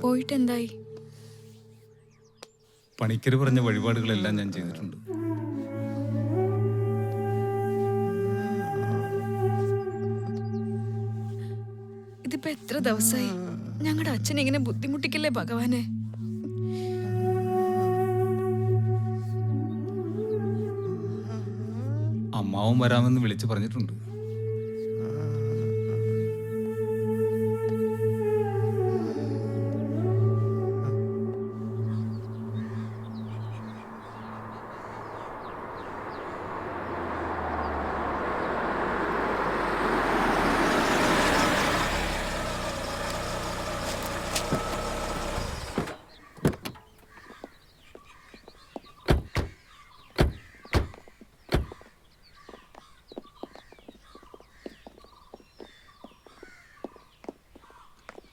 പോയിട്ട് എന്തായി? പണിക്കര് പറഞ്ഞ വഴിപാടുകളെല്ലാം ഞാൻ ചെയ്തിട്ടുണ്ട്. ഇതിപ്പോ എത്ര ദിവസമായി? ഞങ്ങളുടെ അച്ഛൻ ഇങ്ങനെ ബുദ്ധിമുട്ടിക്കല്ലേ ഭഗവാനെ. അമ്മാവും വരാമെന്ന് വിളിച്ചു പറഞ്ഞിട്ടുണ്ട്.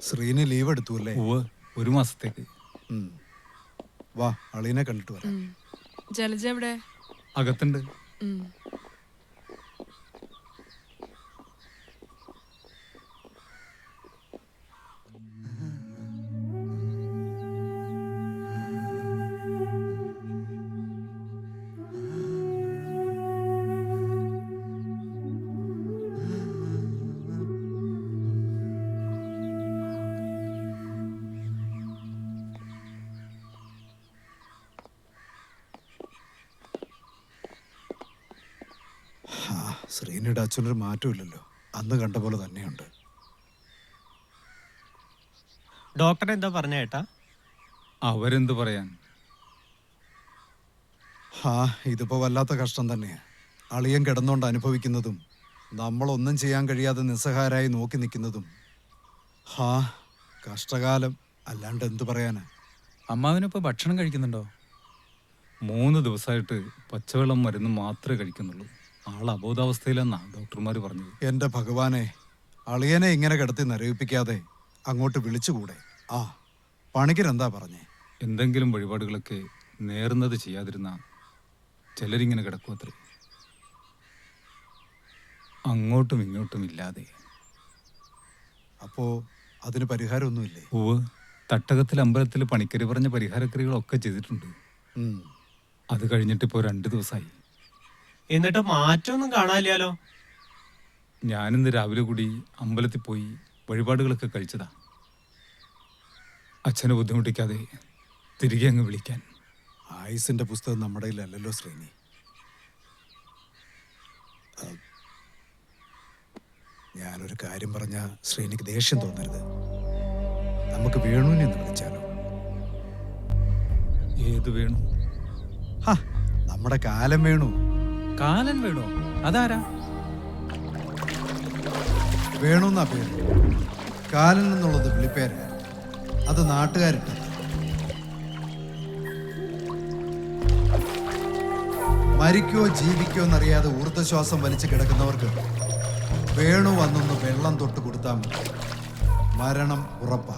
ശ്രീന് ലീവ് എടുത്തു അല്ലേ? ഉവ്വ്, 1 മാസത്തേക്ക്. വാ, അളീനെ കണ്ടിട്ട് വരാം. ജലജ എവിടെ? അകത്തുണ്ട്. ശ്രീനിയുടെ അച്ഛനൊരു മാറ്റമില്ലല്ലോ, അന്ന് കണ്ട പോലെ തന്നെയുണ്ട്. ഡോക്ടർ എന്താ പറഞ്ഞ ഏട്ടാ? അവരെന്ത് പറയാൻ? ഇതിപ്പോ വല്ലാത്ത കഷ്ടം തന്നെയാ. അളിയൻ കിടന്നുകൊണ്ട് അനുഭവിക്കുന്നതും നമ്മളൊന്നും ചെയ്യാൻ കഴിയാതെ നിസ്സഹാരായി നോക്കി നിൽക്കുന്നതും. കഷ്ടകാലം, അല്ലാണ്ട് എന്തു പറയാനാ. അമ്മാവിനിപ്പോ ഭക്ഷണം കഴിക്കുന്നുണ്ടോ? 3 ദിവസമായിട്ട് പച്ചവെള്ളം മരുന്ന് മാത്രമേ കഴിക്കുന്നുള്ളൂ. ആൾ അബോധാവസ്ഥയിലെന്നാ ഡോക്ടർമാർ പറഞ്ഞത്. എൻ്റെ ഭഗവാനെ, അളിയനെ ഇങ്ങനെ കിടത്തി നരയിപ്പിക്കാതെ അങ്ങോട്ട് വിളിച്ചുകൂടെ? പണിക്കരെന്താ പറഞ്ഞേ? എന്തെങ്കിലും വഴിപാടുകളൊക്കെ നേർന്നത് ചെയ്യാതിരുന്ന ചിലരിങ്ങനെ കിടക്കുമത്രേ, അങ്ങോട്ടും ഇങ്ങോട്ടും ഇല്ലാതെ. അപ്പോ അതിന് പരിഹാരമൊന്നുമില്ലേ? ഉവ്വ്, തട്ടകത്തിൽ അമ്പലത്തിൽ പണിക്കര് പറഞ്ഞ പരിഹാരക്രിയകളൊക്കെ ചെയ്തിട്ടുണ്ട്. അത് കഴിഞ്ഞിട്ടിപ്പോ 2 ദിവസമായി. എന്നിട്ട് മാറ്റമൊന്നും കാണാനില്ലല്ലോ. ഞാനിന്ന് രാവിലെ കൂടി അമ്പലത്തിൽ പോയി വഴിപാടുകളൊക്കെ കഴിച്ചതാ. അച്ഛനെ ബുദ്ധിമുട്ടിക്കാതെ തിരികെ അങ്ങ് വിളിക്കാൻ. ആയുസിന്റെ പുസ്തകം നമ്മുടെ കയ്യിലല്ലല്ലോ ശ്രീനി. ഞാനൊരു കാര്യം പറഞ്ഞ ശ്രീനിക്ക് ദേഷ്യം തോന്നരുത്. നമുക്ക് വേണുവിനെ ഒന്ന് വിളിച്ചാലോ? ഏത് വേണു? നമ്മുടെ കാലം വേണു. കാലൻ വേണോ? അതാരാ? വേണുന്നാ പേര്. കാലൻ എന്നുള്ളത് വിളിപ്പേര്, അത് നാട്ടുകാരിട്ട. മരിക്കോ ജീവിക്കോ എന്നറിയാതെ ഊർദ്ധശ്വാസം വലിച്ചു കിടക്കുന്നവർക്ക് വേണു വന്നൊന്ന് വെള്ളം തൊട്ട് കൊടുത്താൽ മതി, മരണം ഉറപ്പാ.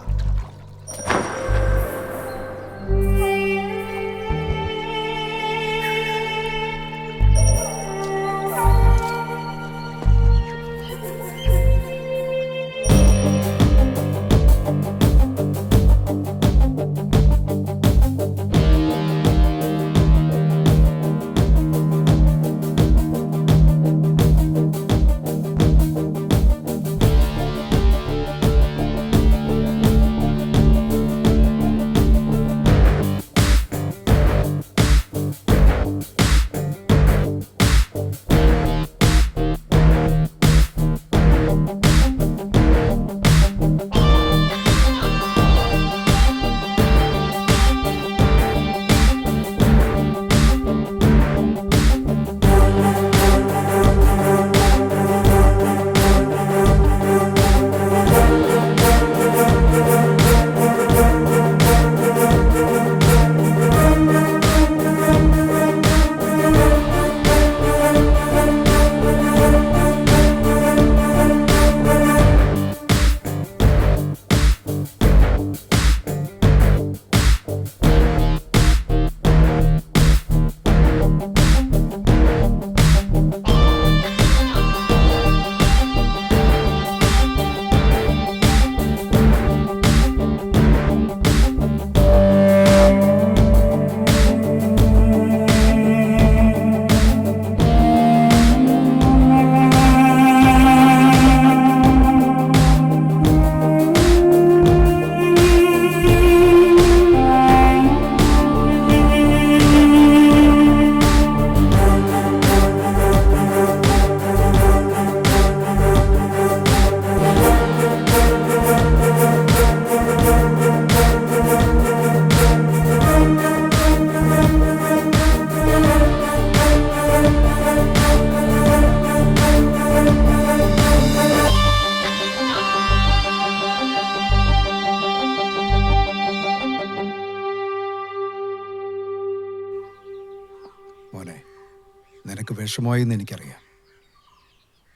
നിനക്ക് വിഷമമായി എന്ന് എനിക്കറിയാം.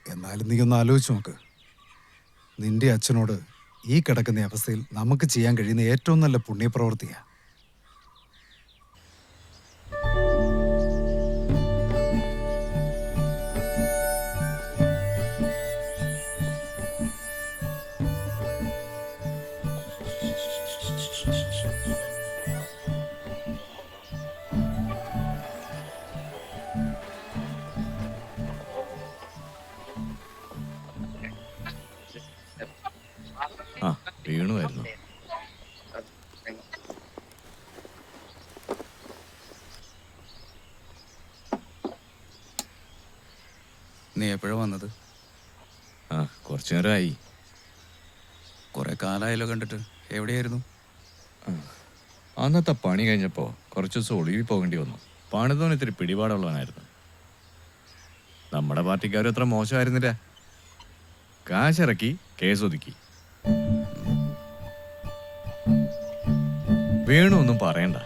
എന്നാലും നീ ഒന്ന് ആലോചിച്ച് നോക്ക്. നിന്റെ അച്ഛനോട് ഈ കിടക്കുന്ന അവസ്ഥയിൽ നമുക്ക് ചെയ്യാൻ കഴിയുന്ന ഏറ്റവും നല്ല പുണ്യപ്രവൃത്തിയാണ്. ആ വീണുമായിരുന്നു. നീ എപ്പോഴാ വന്നത്? ആ കുറച്ചു നേരമായി. കുറെ കാലമായല്ലോ കണ്ടിട്ട്. എവിടെയായിരുന്നു? അന്നത്തെ പണി കഴിഞ്ഞപ്പോൾ കുറച്ച് ദിവസം ഒളിവിൽ പോകേണ്ടി വന്നു. പണിതോന് ഇത്തിരി പിടിപാടുള്ളവനായിരുന്നു. നമ്മുടെ പാർട്ടിക്കാരും അത്ര മോശമായിരുന്നില്ല. കാശിറക്കി കേസൊതുക്കി. വേണു ഒന്നും പറയണ്ട.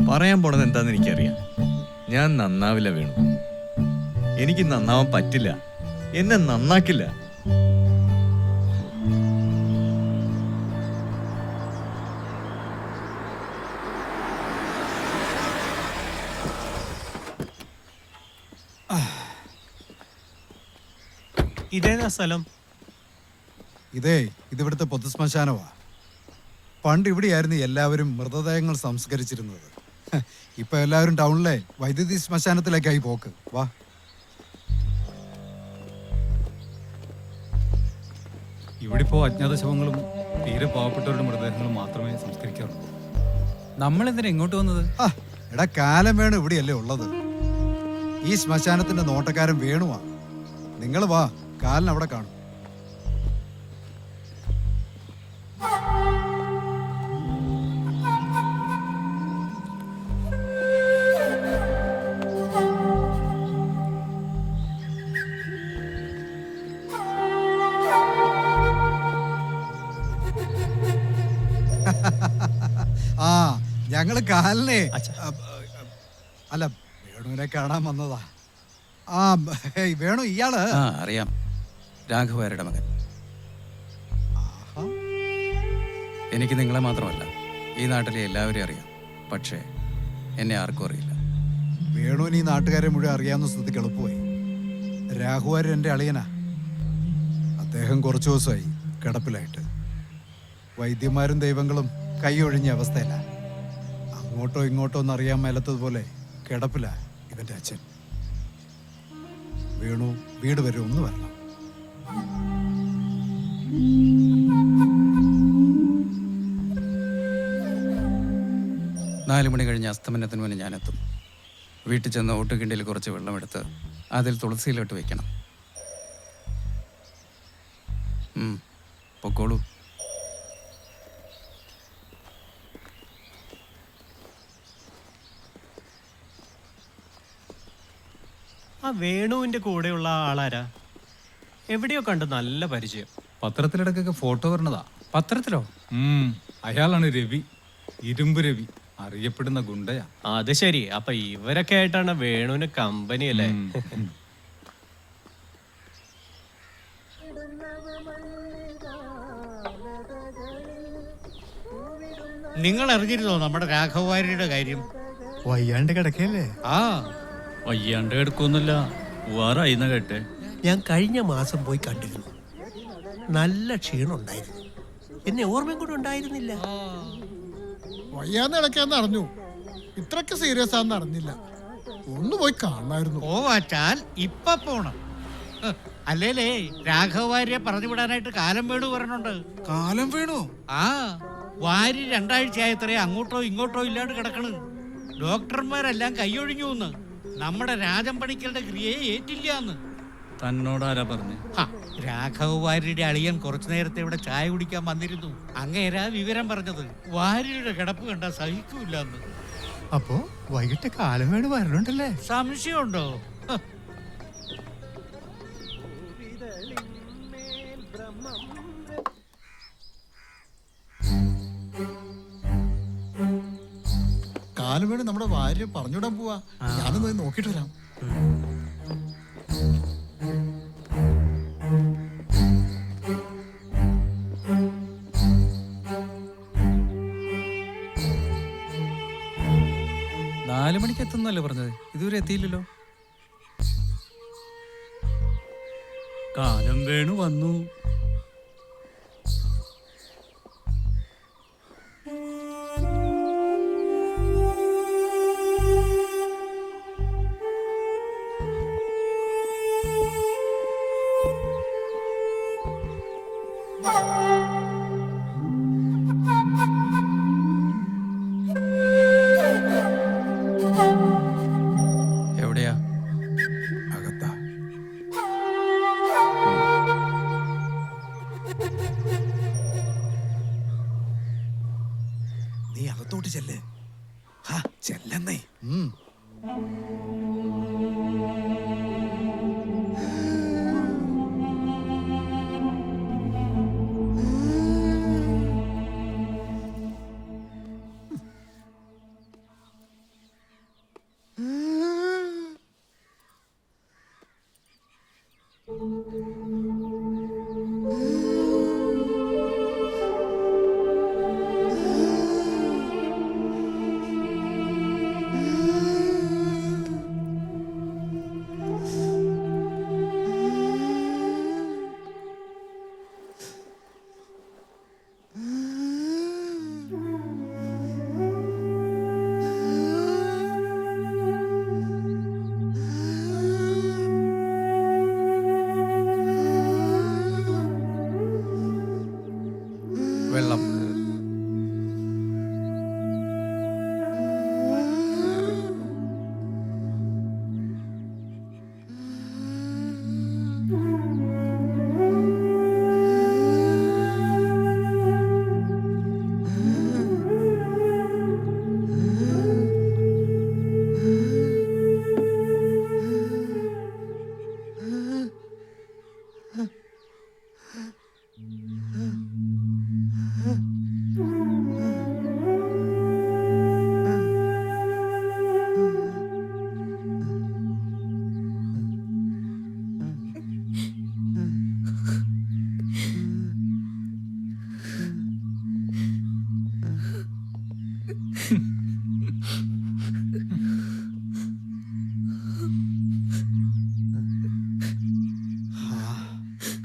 പറയാൻ പോണത് എന്താന്ന് എനിക്കറിയാം. ഞാൻ നന്നാവില്ല വേണു. എനിക്ക് നന്നാവാൻ പറ്റില്ല. എന്നെ നന്നാക്കില്ല. ഇതേതാ സ്ഥലം? ഇതിവിടുത്തെ പൊതുശ്മശാനമാ. പണ്ട് ഇവിടെയായിരുന്നു എല്ലാവരും മൃതദേഹങ്ങൾ സംസ്കരിച്ചിരുന്നത്. ഇപ്പൊ എല്ലാവരും ടൗണിലെ വൈദ്യുതി ശ്മശാനത്തിലേക്കായി പോക്ക്. വാ. ഇവിടെ ഇപ്പോൾ അജ്ഞാത ശവങ്ങളും തീരെ പാവപ്പെട്ടവരുടെ മൃതദേഹങ്ങളും മാത്രമേ സംസ്കരിക്കാറുള്ളൂ. നമ്മളെന്തിനാ ഇങ്ങോട്ട് വന്നത്? എടാ, കാലം വേണു ഇവിടെയല്ലേ ഉള്ളത്. ഈ ശ്മശാനത്തിന്റെ നോട്ടക്കാരൻ വേണുവാ. നിങ്ങൾ വാ, കാലൻ അവിടെ കാണും. ആ, ഞങ്ങള് കാലിനെ അല്ല, വേണുവിനെ കാണാൻ വന്നതാ. ആ വേണു, ഇയാള് ആ അറിയാം, രാഘവാരുടെ മകൻ. എനിക്ക് നിങ്ങളെ മാത്രമല്ല ഈ നാട്ടിലെ എല്ലാവരെയും അറിയാം. പക്ഷേ എന്നെ ആർക്കും അറിയില്ല. വേണുവിന് ഈ നാട്ടുകാരെ മുഴുവൻ അറിയാവുന്ന സ്ഥിതിക്ക് എളുപ്പമായി. രാഘവാര് എൻ്റെ അളിയനാ. അദ്ദേഹം കുറച്ചു ദിവസമായി കിടപ്പിലായിട്ട്. വൈദ്യന്മാരും ദൈവങ്ങളും കൈയൊഴിഞ്ഞ അവസ്ഥയല്ല. അങ്ങോട്ടോ ഇങ്ങോട്ടോ ഒന്നും അറിയാൻ മേലത്തതുപോലെ കിടപ്പില ഇവന്റെ അച്ഛൻ. വേണു വീട് വരെ ഒന്ന് വരണം. നാല് മണി കഴിഞ്ഞ് അസ്തമനത്തിന് മുന്നേ ഞാനെത്തും. വീട്ടിൽ ചെന്ന് ഓട്ടുകിണ്ടിയിൽ കുറച്ച് വെള്ളമെടുത്ത് അതിൽ തുളസിയിലോട്ട് വെക്കണം. പൊക്കോളൂ. ആ വേണുവിന്റെ കൂടെയുള്ള ആളാരാ? എവിടെയോ കണ്ട് നല്ല പരിചയം. പത്രത്തിലിടക്കൊക്കെ ഫോട്ടോ വരണതാ. പത്രത്തിലോ? അയാളാണ് രവി, ഇരുമ്പ് രവി, അറിയപ്പെടുന്ന ഗുണ്ടയാ. അത് ശരി. അപ്പൊ ഇവരൊക്കെ ആയിട്ടാണ് വേണുവിന് കമ്പനി അല്ലേ? നിങ്ങൾ അറിഞ്ഞിരുന്നോ നമ്മുടെ രാഘവവാര്യരുടെ കാര്യം? വയ്യാണ്ട് കിടക്കല്ലേ? ആ, വയ്യാണ്ട് കിടക്കൊന്നുമില്ല, വേറായിന്ന കേട്ടെ. ഞാൻ കഴിഞ്ഞ മാസം പോയി കണ്ടിരുന്നു. നല്ല ക്ഷീണം ഉണ്ടായിരുന്നു. എന്നെ ഓർമ്മയും കൂടെ ഉണ്ടായിരുന്നില്ല. വയ്യാന്ന് കിടക്കാന്ന് അറിഞ്ഞു. ഇത്രക്ക് സീരിയസ് ആണെന്ന് അറിഞ്ഞില്ല. ഒന്ന് പോയി കാണായിരുന്നു. പോവാച്ചാൽ ഇപ്പൊ പോണം. അല്ലേലേ രാഘവവാര്യെ പറഞ്ഞു വിടാനായിട്ട് കാലം വേണു വരണുണ്ട്. കാലം വീണു? ആ, വാരി 2 ആഴ്ചയായത്രേ അങ്ങോട്ടോ ഇങ്ങോട്ടോ ഇല്ലാണ്ട് കിടക്കണ്. ഡോക്ടർമാരെല്ലാം കൈയൊഴിഞ്ഞു എന്ന്. നമ്മുടെ രാജൻ പണിക്കരുടെ ക്രിയയെ ഏറ്റില്ലാന്ന്. തന്നോടാരാ പറഞ്ഞു? രാഘവവാര്യരുടെ അളിയൻ കുറച്ചു നേരത്തെ ഇവിടെ ചായ കുടിക്കാൻ വന്നിരുന്നു. അങ്ങേരാ വിവരം പറഞ്ഞത്. വാര്യരുടെ കിടപ്പ് കണ്ടാ സഹിക്കൂലെന്ന്. അപ്പോ വൈകിട്ട് കാലം വീണ് വരണുണ്ടല്ലേ? സംശയമുണ്ടോ? കാലം വീണ് നമ്മുടെ ഭാര്യ പറഞ്ഞുവിടാൻ പോവാ. ഞാനൊന്ന് നോക്കിട്ട് വരാം. എത്തുന്നല്ലേ പറഞ്ഞത്? ഇതുവരെ എത്തിയില്ലല്ലോ. കാലം വേണു വന്നു. എവിടെയാ? അകത്താ. നീ അകത്തോട്ട് ചെല്ലേ. ചെല്ലെന്നേ. വെള്ളം.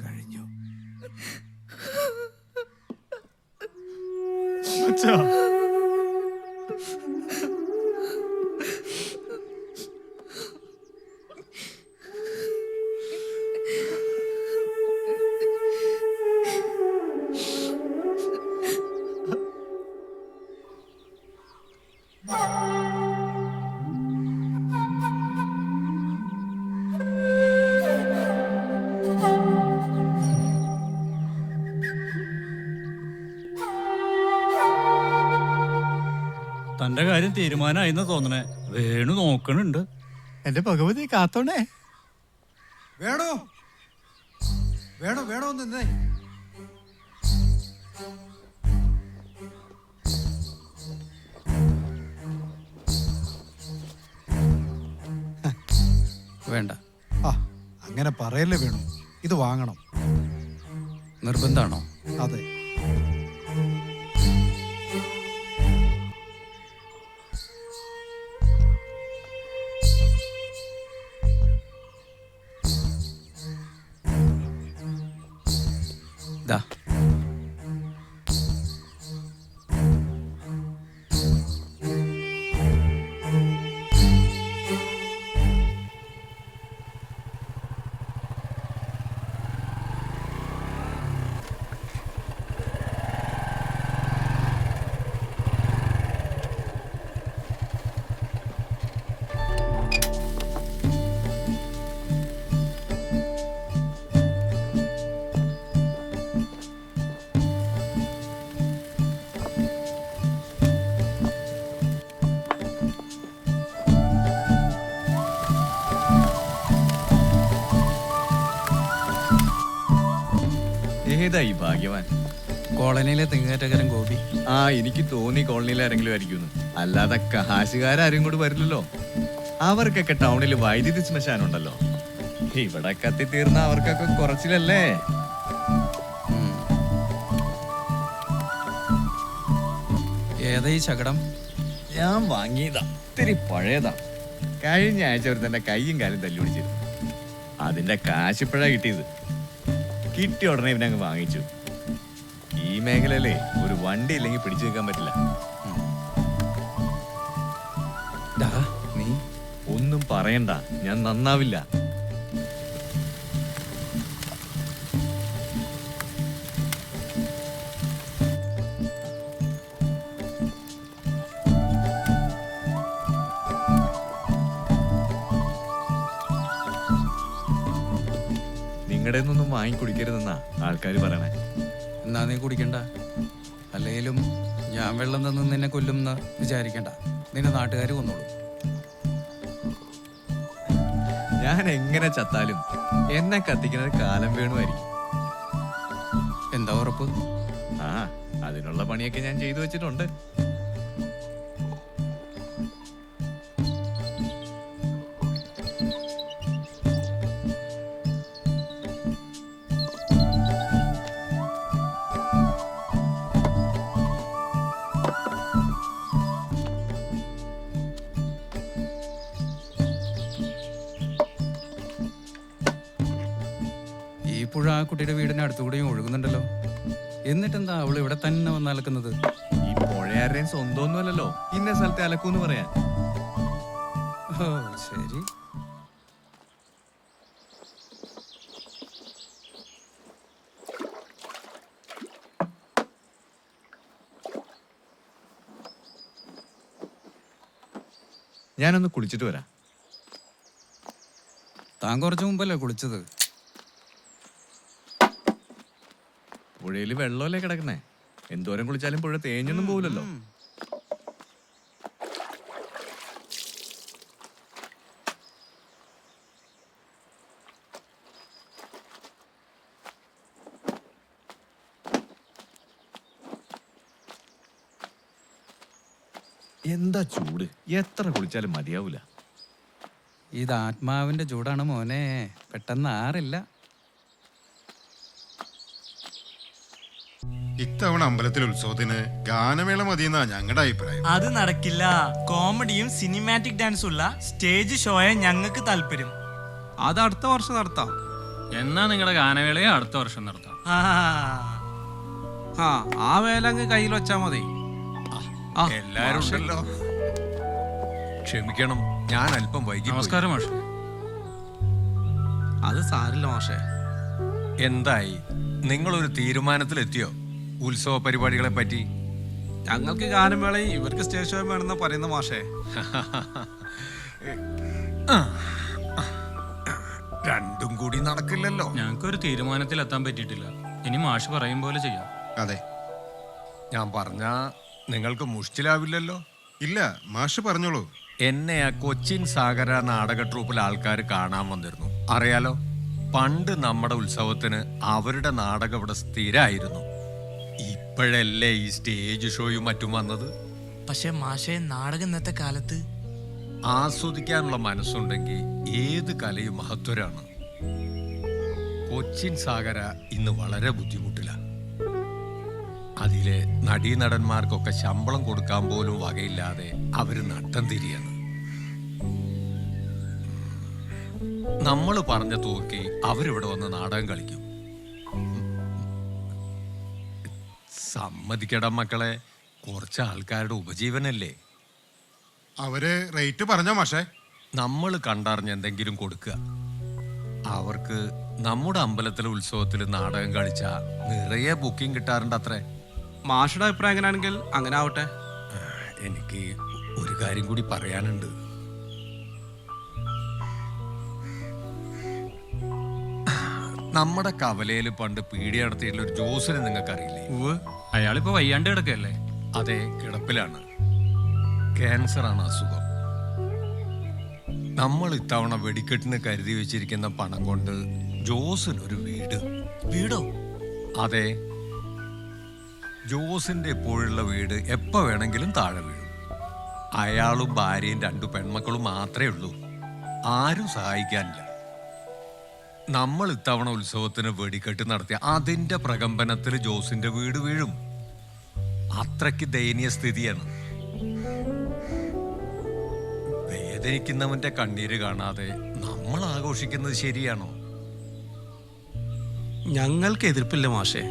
കഴിഞ്ഞു. തന്റെ കാര്യം തീരുമാനമായിന്ന് തോന്നണേ. വേണു നോക്കണുണ്ട്. എന്റെ ഭഗവതി കാത്തോണേ. വേണോ വേണോ വേണോ നിന്നേ. വേണ്ട. അങ്ങനെ പറയല്ലേ വേണു. ഇത് വാങ്ങണം. നിർബന്ധാണോ? അതെ. ദാ. ഏതായി ഭാഗ്യവാൻ? കോളനിയിലെ തെങ്ങേറ്റക്കാരൻ ഗോപി. ആ, എനിക്ക് തോന്നി കോളനിയിൽ ആരെങ്കിലും ആയിരിക്കും. അല്ലാതെ കാശുകാരും കൂടി വരില്ലല്ലോ. അവർക്കൊക്കെ ടൗണിൽ വൈദ്യുതി ശ്മശാനം ഉണ്ടല്ലോ. ഇവിടെ കത്തി തീർന്ന അവർക്കൊക്കെ കുറച്ചിലല്ലേ. ഏതാ ഈ ശകടം? ഞാൻ വാങ്ങിയതാ, ഇത്തിരി പഴയതാ. കഴിഞ്ഞ ആഴ്ച ഒരു തന്നെ കൈയും കാലും തല്ലി പിടിച്ചിരുന്നു. അതിന്റെ കാശിപ്പഴാ കിട്ടിയത്. കിട്ടിയ ഉടനെ ഇവനെ അങ്ങ് വാങ്ങിച്ചു. ഈ മേഖലയിലേ ഒരു വണ്ടി ഇല്ലെങ്കിൽ പിടിച്ചു നിൽക്കാൻ പറ്റില്ല. നീ ഒന്നും പറയണ്ട, ഞാൻ നന്നാവില്ല. നിങ്ങളുടെ ഒന്നും വാങ്ങി കുടിക്കരുതെന്നാ ആൾക്കാർ പറയണേ. എന്നാ നീ കുടിക്കണ്ട. അല്ലെങ്കിലും ഞാൻ വെള്ളം തന്ന് നിന്നെ കൊല്ലുമെന്ന് വിചാരിക്കണ്ട. നിന്നെ നാട്ടുകാർ കൊന്നോളൂ. ഞാൻ എങ്ങനെ ചത്താലും എന്നെ കത്തിക്കുന്നത് കാലം വേണുമായിരിക്കും. എന്താ ഉറപ്പ്? ആ, അതിനുള്ള പണിയൊക്കെ ഞാൻ ചെയ്തു വെച്ചിട്ടുണ്ട്. ഈ പുഴ ആ കുട്ടിയുടെ വീടിന് അടുത്തുകൂടെയും ഒഴുകുന്നുണ്ടല്ലോ. എന്നിട്ടെന്താ അവൾ ഇവിടെ തന്നെ വന്ന് അലക്കുന്നത്? ഈ പുഴയാരുടെയും സ്വന്തമൊന്നുമല്ലല്ലോ ഇന്ന സ്ഥലത്തെ അലക്കൂന്ന് പറയാൻ. ഓ ശരി. ഞാനൊന്ന് കുളിച്ചിട്ട് വരാം. താൻ കുറച്ച് മുമ്പല്ലേ കുളിച്ചത്? പുഴയിൽ വെള്ളമല്ലേ കിടക്കുന്നേ? എന്തോരം കുളിച്ചാലും പുഴ തേഞ്ഞൊന്നും പോവില്ലല്ലോ. എന്താ ചൂട്! എത്ര കുളിച്ചാലും മതിയാവൂല. ഇത് ആത്മാവിന്റെ ചൂടാണ് മോനെ, പെട്ടെന്ന് ആറില്ല. ഇത്തവണ അമ്പലത്തിലെ ഉത്സവത്തിന് ഗാനമേള മതിയെന്നാ ഞങ്ങളുടെ അഭിപ്രായം. അത് നടക്കില്ല. കോമഡിയും സിനിമാറ്റിക് ഡാൻസും ഉള്ള സ്റ്റേജ് ഷോയെ ഞങ്ങൾക്ക് താല്പര്യം. അത് അടുത്ത വർഷം നടത്താം. എന്നാ നിങ്ങളുടെ ഗാനവേളയെ അടുത്ത വർഷം നടത്താം. ആ വേല അങ്ങ് കയ്യിൽ വെച്ചാ മതി. എല്ലാരും ഉണ്ടല്ലോ. ക്ഷമിക്കണം, ഞാൻ അല്പം വൈകി. നമസ്കാരം മാഷെ. അത് സാരില്ല മാഷേ. എന്തായി? നിങ്ങളൊരു തീരുമാനത്തിലെത്തിയോ ഉത്സവ പരിപാടികളെ പറ്റി? ഞങ്ങൾക്ക് ഗാനമേളയും ഇവർക്ക് സ്റ്റേജ് ഷോ വേണമെന്ന് പറയുന്ന മാഷേ. രണ്ടും കൂടി നടക്കില്ലല്ലോ. ഞങ്ങൾക്കൊരു തീരുമാനത്തിലെത്താൻ പറ്റിയിട്ടില്ല. ഇനി മാഷ് പറയും പോലെ ചെയ്യാം. അതെ, ഞാൻ പറഞ്ഞ നിങ്ങൾക്ക് മുഷ്ടിലാവില്ലല്ലോ. ഇല്ല, മാഷ് പറഞ്ഞോളൂ. എന്നെ ആ കൊച്ചിൻ സാഗര നാടക ട്രൂപ്പിൽ ആൾക്കാർ കാണാൻ വന്നിരുന്നു, അറിയാലോ. പണ്ട് നമ്മുടെ ഉത്സവത്തിന് അവരുടെ നാടകം ഇവിടെ സ്ഥിരമായിരുന്നു. ഇപ്പോഴല്ലേ ഈ സ്റ്റേജ് ഷോയും മറ്റും വന്നത്. പക്ഷെ മാഷെ, നാടകം ഇന്നത്തെ കാലത്ത് ആസ്വദിക്കാനുള്ള മനസ്സുണ്ടെങ്കിൽ ഏത് കലയും മഹത്വരാണ്. കൊച്ചിൻ സാഗര ഇന്ന് വളരെ ബുദ്ധിമുട്ടിലാണ്. അതിലെ നടീനടന്മാർക്കൊക്കെ ശമ്പളം കൊടുക്കാൻ പോലും വകയില്ലാതെ അവര് നട്ടം തിരിയാണ്. നമ്മൾ പറഞ്ഞ തൂക്കി അവരിവിടെ വന്ന് നാടകം കളിക്കും. സമ്മതിക്കട മക്കളെ, കുറച്ച് ആൾക്കാരുടെ ഉപജീവനല്ലേ. അവര് റേറ്റ് പറഞ്ഞോ മാഷേ? നമ്മൾ കണ്ടറിഞ്ഞ് എന്തെങ്കിലും കൊടുക്കുക. അവർക്ക് നമ്മുടെ അമ്പലത്തിലെ ഉത്സവത്തിൽ നാടകം കളിച്ച നിറയെ ബുക്കിംഗ് കിട്ടാറുണ്ട് അത്രേ. മാഷയുടെ അഭിപ്രായം എങ്ങനെയാണെങ്കിൽ അങ്ങനെ ആവട്ടെ. എനിക്ക് ഒരു കാര്യം കൂടി പറയാനുണ്ട്. നമ്മുടെ കവലയിൽ പണ്ട് പീടി നടത്തിയിട്ടുള്ള ഒരു ജോസിനെ നിങ്ങൾക്കറിയില്ലേ? അയാളിപ്പോ വയ്യാണ്ട് കിടക്കല്ലേ? അതെ, കിടപ്പിലാണ്. ക്യാൻസറാണ് അസുഖം. നമ്മൾ ഇത്തവണ വെടിക്കെട്ടിന് കരുതി വെച്ചിരിക്കുന്ന പണം കൊണ്ട് ജോസിനൊരു വീടോ? അതെ, ജോസിന്റെ ഇപ്പോഴുള്ള വീട് എപ്പോ വേണമെങ്കിലും താഴെ വീഴും. അയാളും ഭാര്യയും 2 പെൺമക്കളും മാത്രമേ ഉള്ളൂ. ആരും സഹായിക്കാനില്ല. നമ്മൾ ഇത്തവണ ഉത്സവത്തിന് വെടിക്കെട്ട് നടത്തിയ അതിന്റെ പ്രകമ്പനത്തിൽ ജോസിന്റെ വീട് വീഴും. അത്രയ്ക്ക് ദയനീയ സ്ഥിതിയാണ്. വേദനിക്കുന്നവന്റെ കണ്ണീര് കാണാതെ നമ്മൾ ആഘോഷിക്കുന്നത് ശരിയാണോ? ഞങ്ങൾക്ക് എതിർപ്പില്ല മാഷേ.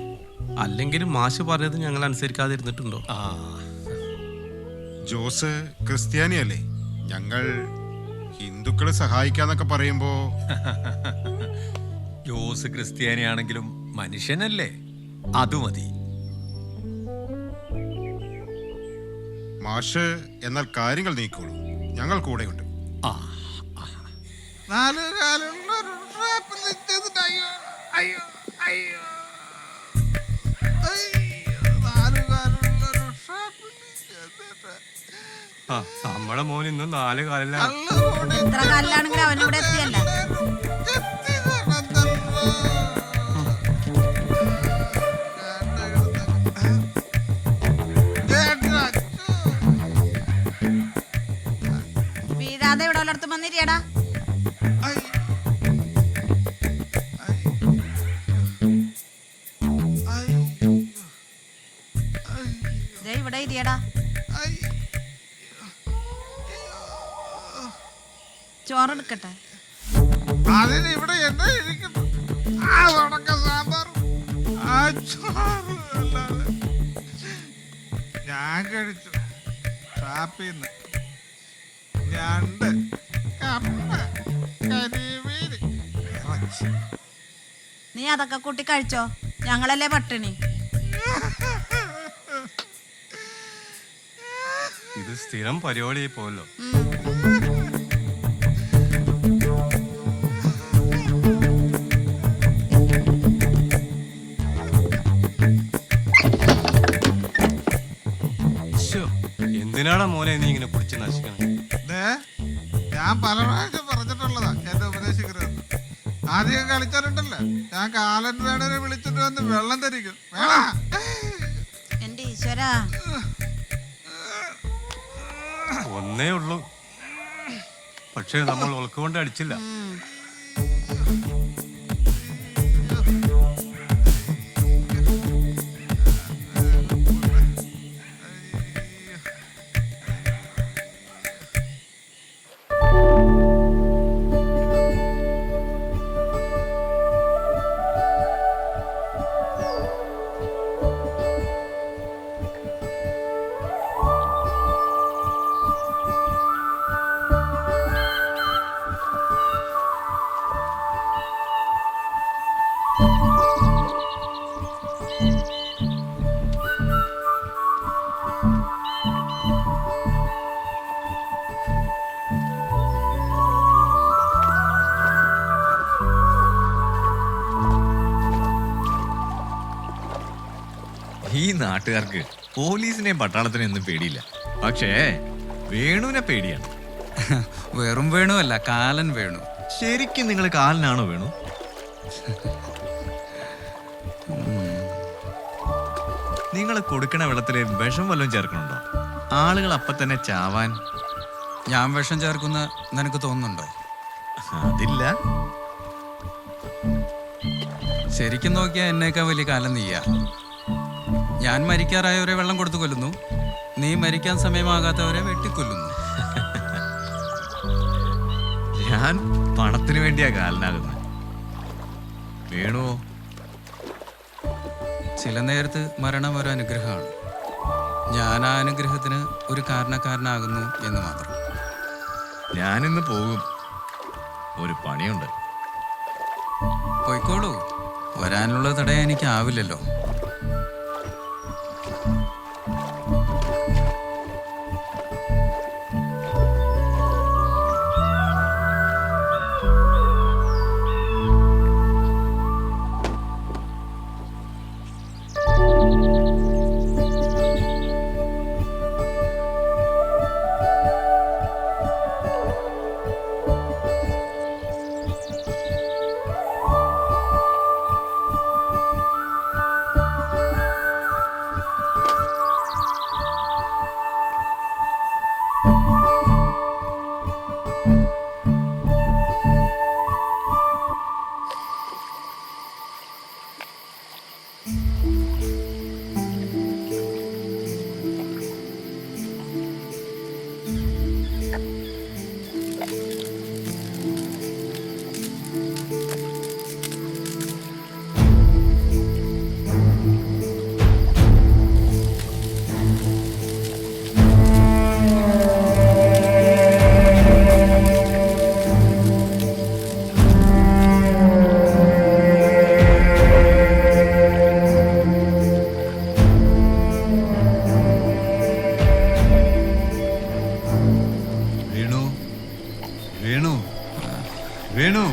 അല്ലെങ്കിലും മാഷ് പറഞ്ഞത് ഞങ്ങൾ അനുസരിക്കാതിരുന്നിട്ടുണ്ടോ? ആ ജോസ് ക്രിസ്ത്യാനിയല്ലേ? ഞങ്ങൾ ഹിന്ദുക്കളെ സഹായിക്കാന്നൊക്കെ പറയുമ്പോ ജോസ് ക്രിസ്ത്യാനിയാണെങ്കിലും മനുഷ്യനല്ലേ, അത് മതി. മാഷ് എന്നാൽ കാര്യങ്ങൾ നീക്കോളൂ, ഞങ്ങൾ കൂടെയുണ്ട്. ആ നമ്മുടെ മോൻ ഇന്നും 4 കാലിലാണ്. എത്ര കാലിലാണെങ്കിലും അവനിവിടെ എത്തിയല്ല. വീഴാതെ ഇവിടെ വല്ലയിടത്തും വന്നിരിയടാ. ഇവിടെ ഇരിയടാ. ചോറെടുക്കട്ടെ. ഇവിടെ എന്താ ഇരിക്കുന്നു? ഞാൻ കഴിച്ചു ഷാപ്പിന്ന് 2 കപ്പ കരിമീൻ ഇറച്ചി. നീ അതൊക്കെ കൂട്ടി കഴിച്ചോ, ഞങ്ങളല്ലേ പട്ടിണി. ഇത് സ്ഥിരം പരിപാടിയായി പോയല്ലോ. എന്തിനാടാ മോനെ നീ ഇങ്ങനെ കുടിച്ച് നശിക്കണം? ഞാൻ പല പ്രാവശ്യം പറഞ്ഞിട്ടുള്ളതാ എന്റെ ഉപദേശിക്കരുതെന്ന്. ആദ്യം കളിച്ചാലുണ്ടല്ലോ, ഞാൻ കാലൻ വേണനെ വിളിച്ചിട്ട് വന്ന് വെള്ളം തരിക്കും. എന്റെ ഈശ്വരാ, ഒന്നേ ഉള്ളൂ, പക്ഷേ നമ്മൾ ഉൾക്കൊണ്ട് അടിച്ചില്ല. ഈ നാട്ടുകാർക്ക് പോലീസിനെയും പട്ടാളത്തിനെയും ഒന്നും പേടിയില്ല, പക്ഷേ വേണുവിനെ പേടിയാണ്. വെറും വേണുവല്ല, കാലൻ വേണു. ശരിക്കും നിങ്ങൾ കാലനാണോ വേണു? നിങ്ങൾ കൊടുക്കണ വെള്ളത്തിൽ വിഷം വല്ലതും ചേർക്കണുണ്ടോ? ആളുകൾ അപ്പം തന്നെ ചാവാൻ. ഞാൻ വിഷം ചേർക്കുന്ന നിനക്ക് തോന്നുന്നുണ്ടോ? അതില്ല. ശരിക്കും നോക്കിയാൽ എന്നേക്കാൾ വലിയ കാലം നീയാ. ഞാൻ മരിക്കാറായവരെ വെള്ളം കൊടുത്തു കൊല്ലുന്നു, നീ മരിക്കാൻ സമയമാകാത്തവരെ വെട്ടിക്കൊല്ലുന്നു. ഞാൻ പണത്തിന് വേണ്ടിയാ കാലനാകുന്നത്. വേണുവോ? ചില നേരത്ത് മരണം ഒരു അനുഗ്രഹമാണ്. ഞാൻ ആ അനുഗ്രഹത്തിന് ഒരു കാരണക്കാരനാകുന്നു എന്ന് മാത്രം. ഞാനിന്ന് പോകും, ഒരു പണിയുണ്ട്. പോയിക്കോളൂ, വരാനുള്ളത് തടയാൻ എനിക്കാവില്ലല്ലോ. വേണു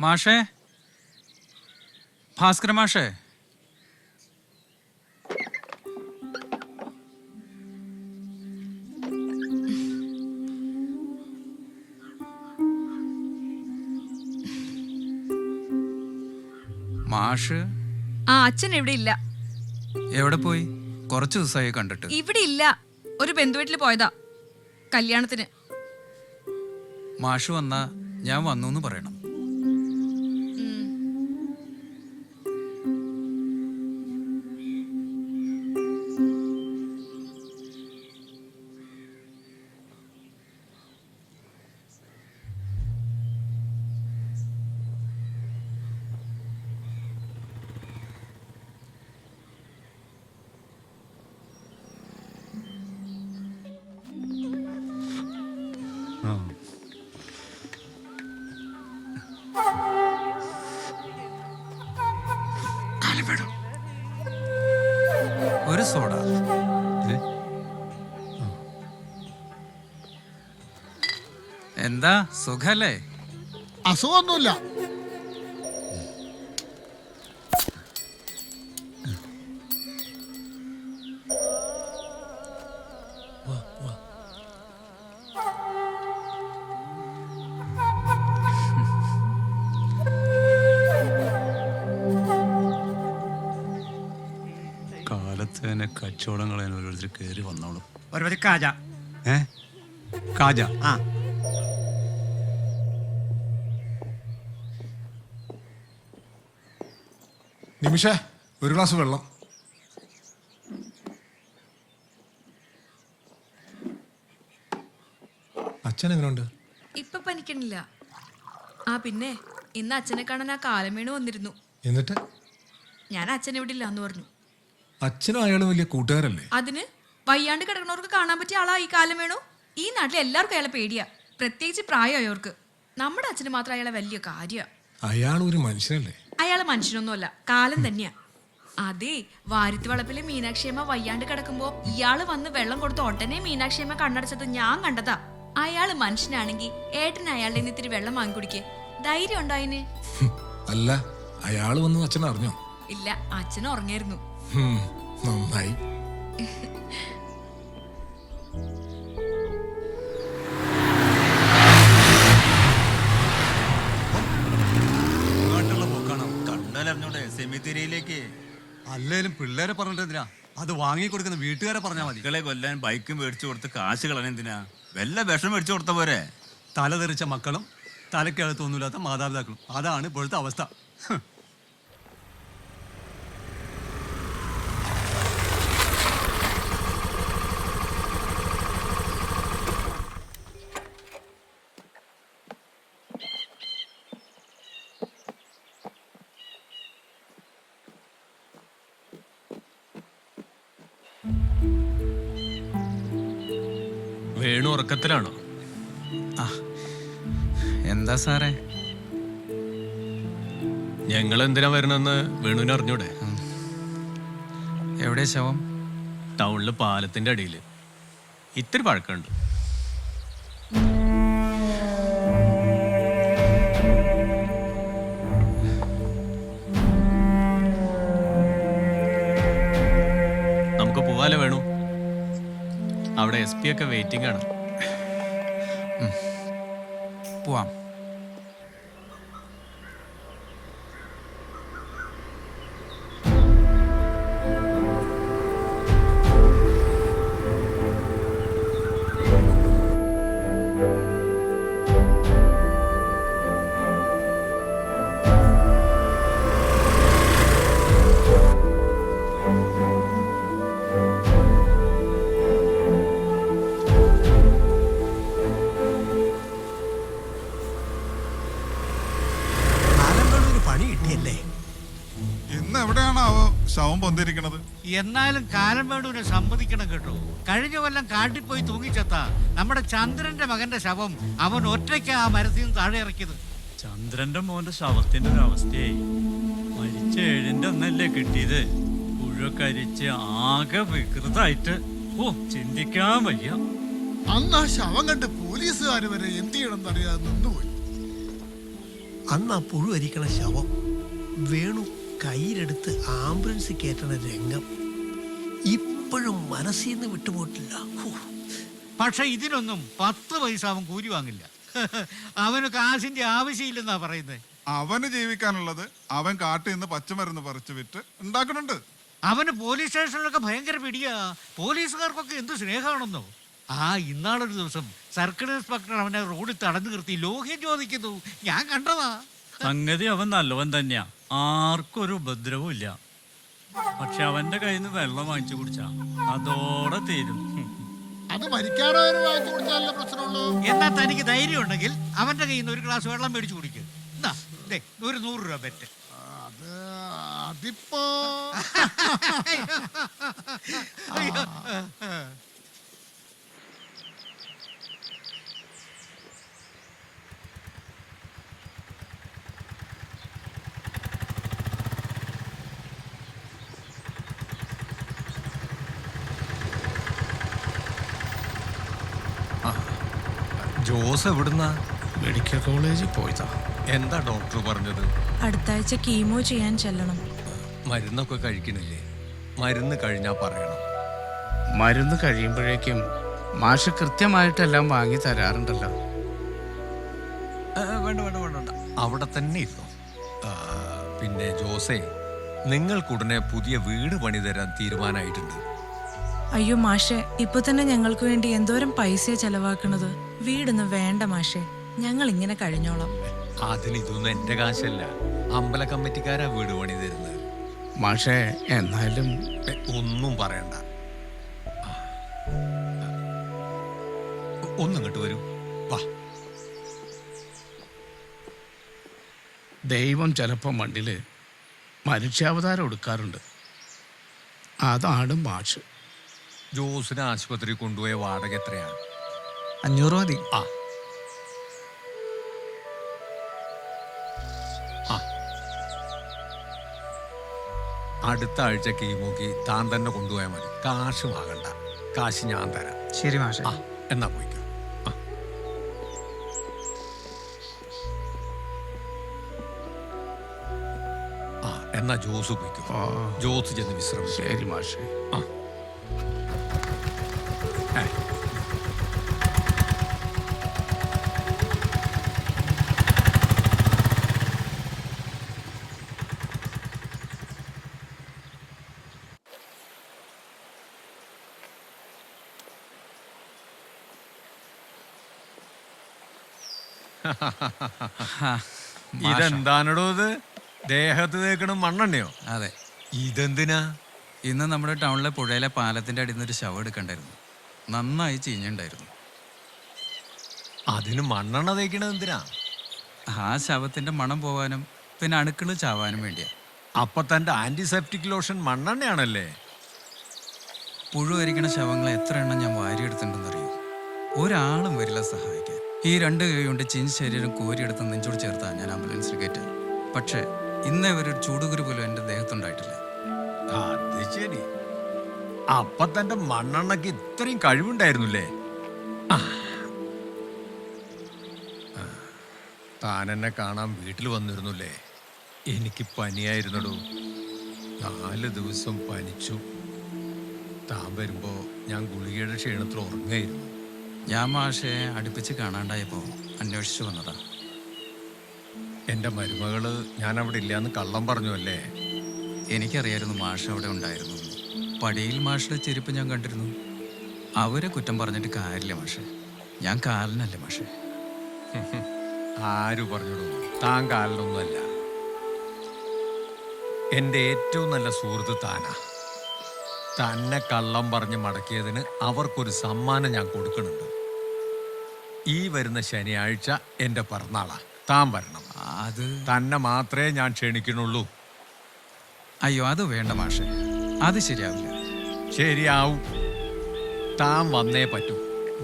മാഷേ, ഭാസ്കര മാഷേ, മാഷ് ആ അച്ഛൻ ഇവിടെ ഇല്ല. എവിടെ പോയി? കുറച്ച് ദിവസമായി കണ്ടിട്ട്. ഇവിടെ ഇല്ല, ഒരു ബന്ധുവീട്ടിൽ പോയതാ കല്യാണത്തിന്. മാഷ് വന്നാ ഞാൻ വന്നു എന്ന് പറയണം. ഒരു സോഡ. എന്താ സുഖല്ലേ? അസുഖമൊന്നുമില്ല. കാലത്ത് തന്നെ കച്ചവടം കളയാൻ ഓരോരുത്തർ കയറി വന്നോളും. ഒരു കാജ. കാജ. ആ നിമിഷ, ഒരു ഗ്ലാസ് വെള്ളം. അച്ഛൻ എങ്ങനെയുണ്ട്? ഇപ്പൊ പനിക്കണില്ല. ആ പിന്നെ ഇന്ന് അച്ഛനെ കാണാൻ ആ കാലമേണു വന്നിരുന്നു. എന്നിട്ട് ഞാൻ അച്ഛൻ ഇവിടെ ഇല്ലാന്ന് പറഞ്ഞു. അച്ഛനും അയാളും വലിയ കൂട്ടുകാരല്ലേ? അതിന് വയ്യാണ്ട് കിടക്കുന്നവർക്ക് കാണാൻ പറ്റിയ ആളാ ഈ കാലമേണു. ഈ നാട്ടിൽ എല്ലാവർക്കും അയാളെ പേടിയാ, പ്രത്യേകിച്ച് പ്രായമായവർക്ക്. നമ്മുടെ അച്ഛന് മാത്രം അയാളെ വലിയ കാര്യ. അയാൾ ഒരു മനുഷ്യനല്ലേ? അയാള് മനുഷ്യനൊന്നുമല്ല, കാലം തന്നെയാ. അതെ, വാരിത്ത് വളപ്പിലെ മീനാക്ഷിയമ്മ വയ്യാണ്ട് കിടക്കുമ്പോ ഇയാള് വന്ന് വെള്ളം കൊടുത്ത് ഉടനെ മീനാക്ഷിയമ്മ കണ്ണടച്ചത് ഞാൻ കണ്ടതാ. അയാള് മനുഷ്യനാണെങ്കിൽ ഏട്ടൻ അയാളുടെ ഇത്തിരി വെള്ളം വാങ്ങിക്കുടിക്കേ. ധൈര്യം ഉണ്ടോ അതിന്? അല്ല, അയാൾ വന്ന് അച്ഛൻ അറിഞ്ഞോ? ഇല്ല, അച്ഛൻ ഉറങ്ങിയിരുന്നു. നന്നായി. അല്ലേലും പിള്ളേരെ പറഞ്ഞിട്ടെന്തിനാ? അത് വാങ്ങി കൊടുക്കുന്ന വീട്ടുകാരെ പറഞ്ഞാൽ മതി. മക്കളെ കൊല്ലാൻ ബൈക്കും മേടിച്ചു കൊടുത്ത് കാശ് കളനെന്തിനാ? വല്ല വിഷം മേടിച്ചു കൊടുത്ത പോരെ? തല തെറിച്ച മക്കളും തലക്കകത്തൊന്നുമില്ലാത്ത മാതാപിതാക്കളും. അതാണ് ഇപ്പോഴത്തെ അവസ്ഥ. വേണു ഉറക്കത്തിലാണോ? എന്താ സാറേ? ഞങ്ങൾ എന്തിനാ വരണമെന്ന് വേണുവിന് അറിഞ്ഞൂടെ? എവിടെ ശവം? ടൗണില് പാലത്തിന്റെ അടിയിൽ. ഇത്തിരി പഴക്കമുണ്ട്. നമുക്ക് പോവാലോ വേണു? അവിടെ SP ഒക്കെ വെയിറ്റിംഗ് ആണ്. പോവാം. പണി കിട്ടിയല്ലേ? ഇന്ന് എവിടെയാണാവോ ശവം പൊന്തിരിക്കണത്? എന്നാലും കാലം വേണുവിനെ സമ്മതിക്കണം കേട്ടോ. കഴിഞ്ഞ കൊല്ലം കാട്ടിൽ പോയി തൂങ്ങിച്ചത്ത നമ്മുടെ ചന്ദ്രന്റെ മകന്റെ ശവം അവൻ ഒറ്റയ്ക്ക് ആ മരത്തിൽ നിന്ന് താഴെ ഇറക്കിയത്. ചന്ദ്രന്റെ മോന്റെ ശവത്തിന്റെ ഒരു അവസ്ഥയായി. മരിച്ച 7-ന്റെ അന്നല്ലേ കിട്ടിയത്. പുഴക്കരിച്ച് ആകെ വികൃതായിട്ട് ചിന്തിക്കാൻ വയ്യ. അന്ന് ആ ശവം കണ്ട് പോലീസുകാർ വരെ എന്ത് ചെയ്യണം എന്നറിയാതെ നിന്നുപോയി. അന്ന് ആ പുഴുവരിക്കണ ശവം വേണു കയ്യിലെടുത്ത് ആംബുലൻസ് കയറ്റണ രംഗം ഇപ്പോഴും മനസ്സിൽ നിന്ന് വിട്ടുപോയിട്ടില്ല. പക്ഷെ ഇതിനൊന്നും 10 പൈസ അവൻ കൂലി വാങ്ങില്ല. അവന് കാശിന്റെ ആവശ്യമില്ലെന്നാ പറയുന്നത്. അവന് ജീവിക്കാനുള്ളത് അവൻ കാട്ടിൽ നിന്ന് പച്ചമരുന്ന് പറിച്ചു വിറ്റ് ഉണ്ടാക്കുന്നുണ്ട്. അവന് പോലീസ് സ്റ്റേഷനിലൊക്കെ ഭയങ്കര പിടിയാ. പോലീസുകാർക്കൊക്കെ എന്ത് സ്നേഹമാണെന്നോ. ഇന്നാളൊരു ദിവസം സർക്കിൾ ഇൻസ്പെക്ടർ അവനെ റോഡിൽ തടഞ്ഞു നിർത്തി ലോഹ്യം ചോദിക്കുന്നു. ഞാൻ കണ്ടതാ. സംഗതി അവൻ നല്ലവൻ തന്നെയാ, ആർക്കും ഒരു ഉപദ്രവവും ഇല്ല. പക്ഷെ അവന്റെ കയ്യിൽ നിന്ന് വെള്ളം വാങ്ങിച്ചു കുടിച്ചാ അതോടെ തീരും. അത് മരിക്കാതെ വാങ്ങിച്ചു കൊടുത്താലേ പ്രശ്നമുള്ളൂ. എന്നാ തനിക്ക് ധൈര്യം ഉണ്ടെങ്കിൽ അവന്റെ കയ്യിൽ നിന്ന് ഒരു ഗ്ലാസ് വെള്ളം മേടിച്ചു കുടിക്കും. ഒരു 100 രൂപ ബെറ്റ്. അതിപ്പോ ജോസ് എവിടുന്നാ? മെഡിക്കൽ കോളേജിൽ പോയതാ. എന്താ ഡോക്ടർ പറഞ്ഞത്? അടുത്താഴ്ച കീമോ ചെയ്യാൻ ചെല്ലണം. മരുന്നൊക്കെ കഴിക്കണില്ലേ? മരുന്ന് കഴിഞ്ഞാ പറയണം. മരുന്ന് കഴിയുമ്പോഴേക്കും മാഷ് കൃത്യമായിട്ടെല്ലാം വാങ്ങി തരാറുണ്ടല്ലോ. വേണ്ട വേണ്ട വേണ്ട വേണ്ട, അവിടെ തന്നെ ഇരുന്നു. പിന്നെ ജോസേ, നിങ്ങൾക്കുടനെ പുതിയ വീട് പണി തരാൻ തീരുമാനമായിട്ടുണ്ട്. അയ്യോ മാഷെ, ഇപ്പൊ തന്നെ ഞങ്ങൾക്ക് വേണ്ടി എന്തോരം പൈസ ചെലവാക്കണത്. വീടൊന്നും വേണ്ട മാഷെ, ഞങ്ങൾ ഇങ്ങനെ കഴിഞ്ഞോളാം. അതിന് ഇതൊന്നും എന്റെ കാശല്ല, അമ്പല കമ്മിറ്റിക്കാരാ വീട് പണി തരുന്നത്. മാഷേ എന്നാലും ഒന്നും പറയണ്ട. ഒന്നിങ്ങോട്ട് വരൂ, വാ. ദൈവം ചിലപ്പോൾ മണ്ണില് മനുഷ്യാവതാരം എടുക്കാറുണ്ട്. അതാണ് മാഷ്. ജോസിനെ ആശുപത്രി കൊണ്ടുപോയ വാടക എത്രയാണ്? 500 മതി. അടുത്ത ആഴ്ച കീമോക്ക് താൻ തന്നെ കൊണ്ടുപോയാൽ മതി. കാശ് വാങ്ങണ്ട, കാശ് ഞാൻ തരാം. ശരി മാഷെ. എന്നാ പോയിക്കോ. എന്നാ ജോസ് പോയിക്കോ. ജോസ് ചെന്ന് വിശ്രമിക്കും. ശരി മാഷെ. ഇതെന്താണോ ഇത്? ദേഹത്ത് തേക്കണം മണ്ണെണ്ണയോ? അതെ. ഇതെന്തിനാ? ഇന്ന് നമ്മുടെ ടൗണിലെ പുഴയിലെ പാലത്തിന്റെ അടിയിൽ നിന്ന് ഒരു ശവം എടുക്കണ്ടായിരുന്നു. നന്നായി ചീഞ്ഞുണ്ടായിരുന്നു. അതിന് മണ്ണെണ്ണ തേക്കണത് എന്തിനാ? ആ ശവത്തിന്റെ മണം പോവാനും പിന്നെ അണുക്കള് ചാവാനും വേണ്ടിയാ. അപ്പൊ തന്റെ ആന്റിസെപ്റ്റിക് ലോഷൻ മണ്ണെണ്ണയാണല്ലേ? പുഴു വരിക്കണ ശവങ്ങളെ എത്ര എണ്ണം ഞാൻ വാരിയെടുത്തിട്ടുണ്ടെന്നറിയോ? ഒരാളും വരില്ല സഹായിക്കാൻ. ഈ 2 കൈ കൊണ്ട് ചിൻ ശരീരം കോരിയെടുത്ത് നെഞ്ചോട് ചേർത്താ ഞാൻ ആംബുലൻസിൽ കയറ്റാൻ. പക്ഷേ ഇന്നേ വരെ ഒരു ചൂടുകുരു പോലും എൻ്റെ ദേഹത്തുണ്ടായിട്ടില്ല. അത് ശരി. അപ്പൊ തന്റെ മണ്ണെണ്ണക്ക് ഇത്രയും കഴിവുണ്ടായിരുന്നില്ലേ? താൻ എന്നെ കാണാൻ വീട്ടിൽ വന്നിരുന്നില്ലേ? എനിക്ക് പനിയായിരുന്നടൂ. 4 ദിവസം പനിച്ചു. താൻ വരുമ്പോ ഞാൻ ഗുളികയുടെ ക്ഷീണത്തിൽ ഉറങ്ങായിരുന്നു. ഞാൻ മാഷെ അടുപ്പിച്ച് കാണാണ്ടായപ്പോൾ അന്വേഷിച്ചു വന്നതാ. എൻ്റെ മരുമകള് ഞാൻ അവിടെ ഇല്ലാന്ന് കള്ളം പറഞ്ഞു അല്ലേ? എനിക്കറിയായിരുന്നു മാഷ് അവിടെ ഉണ്ടായിരുന്നു. പടിയിൽ മാഷിന്റെ ചെരുപ്പ് ഞാൻ കണ്ടിരുന്നു. അവരെ കുറ്റം പറഞ്ഞിട്ട് കാര്യമില്ല മാഷെ. ഞാൻ കാലനല്ലേ മാഷെ. ആരു പറഞ്ഞോളൂ, താൻ കാലിലൊന്നുമല്ല. എൻ്റെ ഏറ്റവും നല്ല സുഹൃത്ത് താനാ. തന്നെ കള്ളം പറഞ്ഞ് മടക്കിയതിന് അവർക്കൊരു സമ്മാനം ഞാൻ കൊടുക്കുന്നുണ്ട്. ഈ വരുന്ന ശനിയാഴ്ച എൻ്റെ പിറന്നാളാ. താൻ വരണം. അത് തന്നെ മാത്രമേ ഞാൻ ക്ഷണിക്കണുള്ളൂ. അയ്യോ, അത് വേണ്ട മാഷെ, അത് ശരിയാവില്ല. ശരിയാവും. താൻ വന്നേ പറ്റൂ.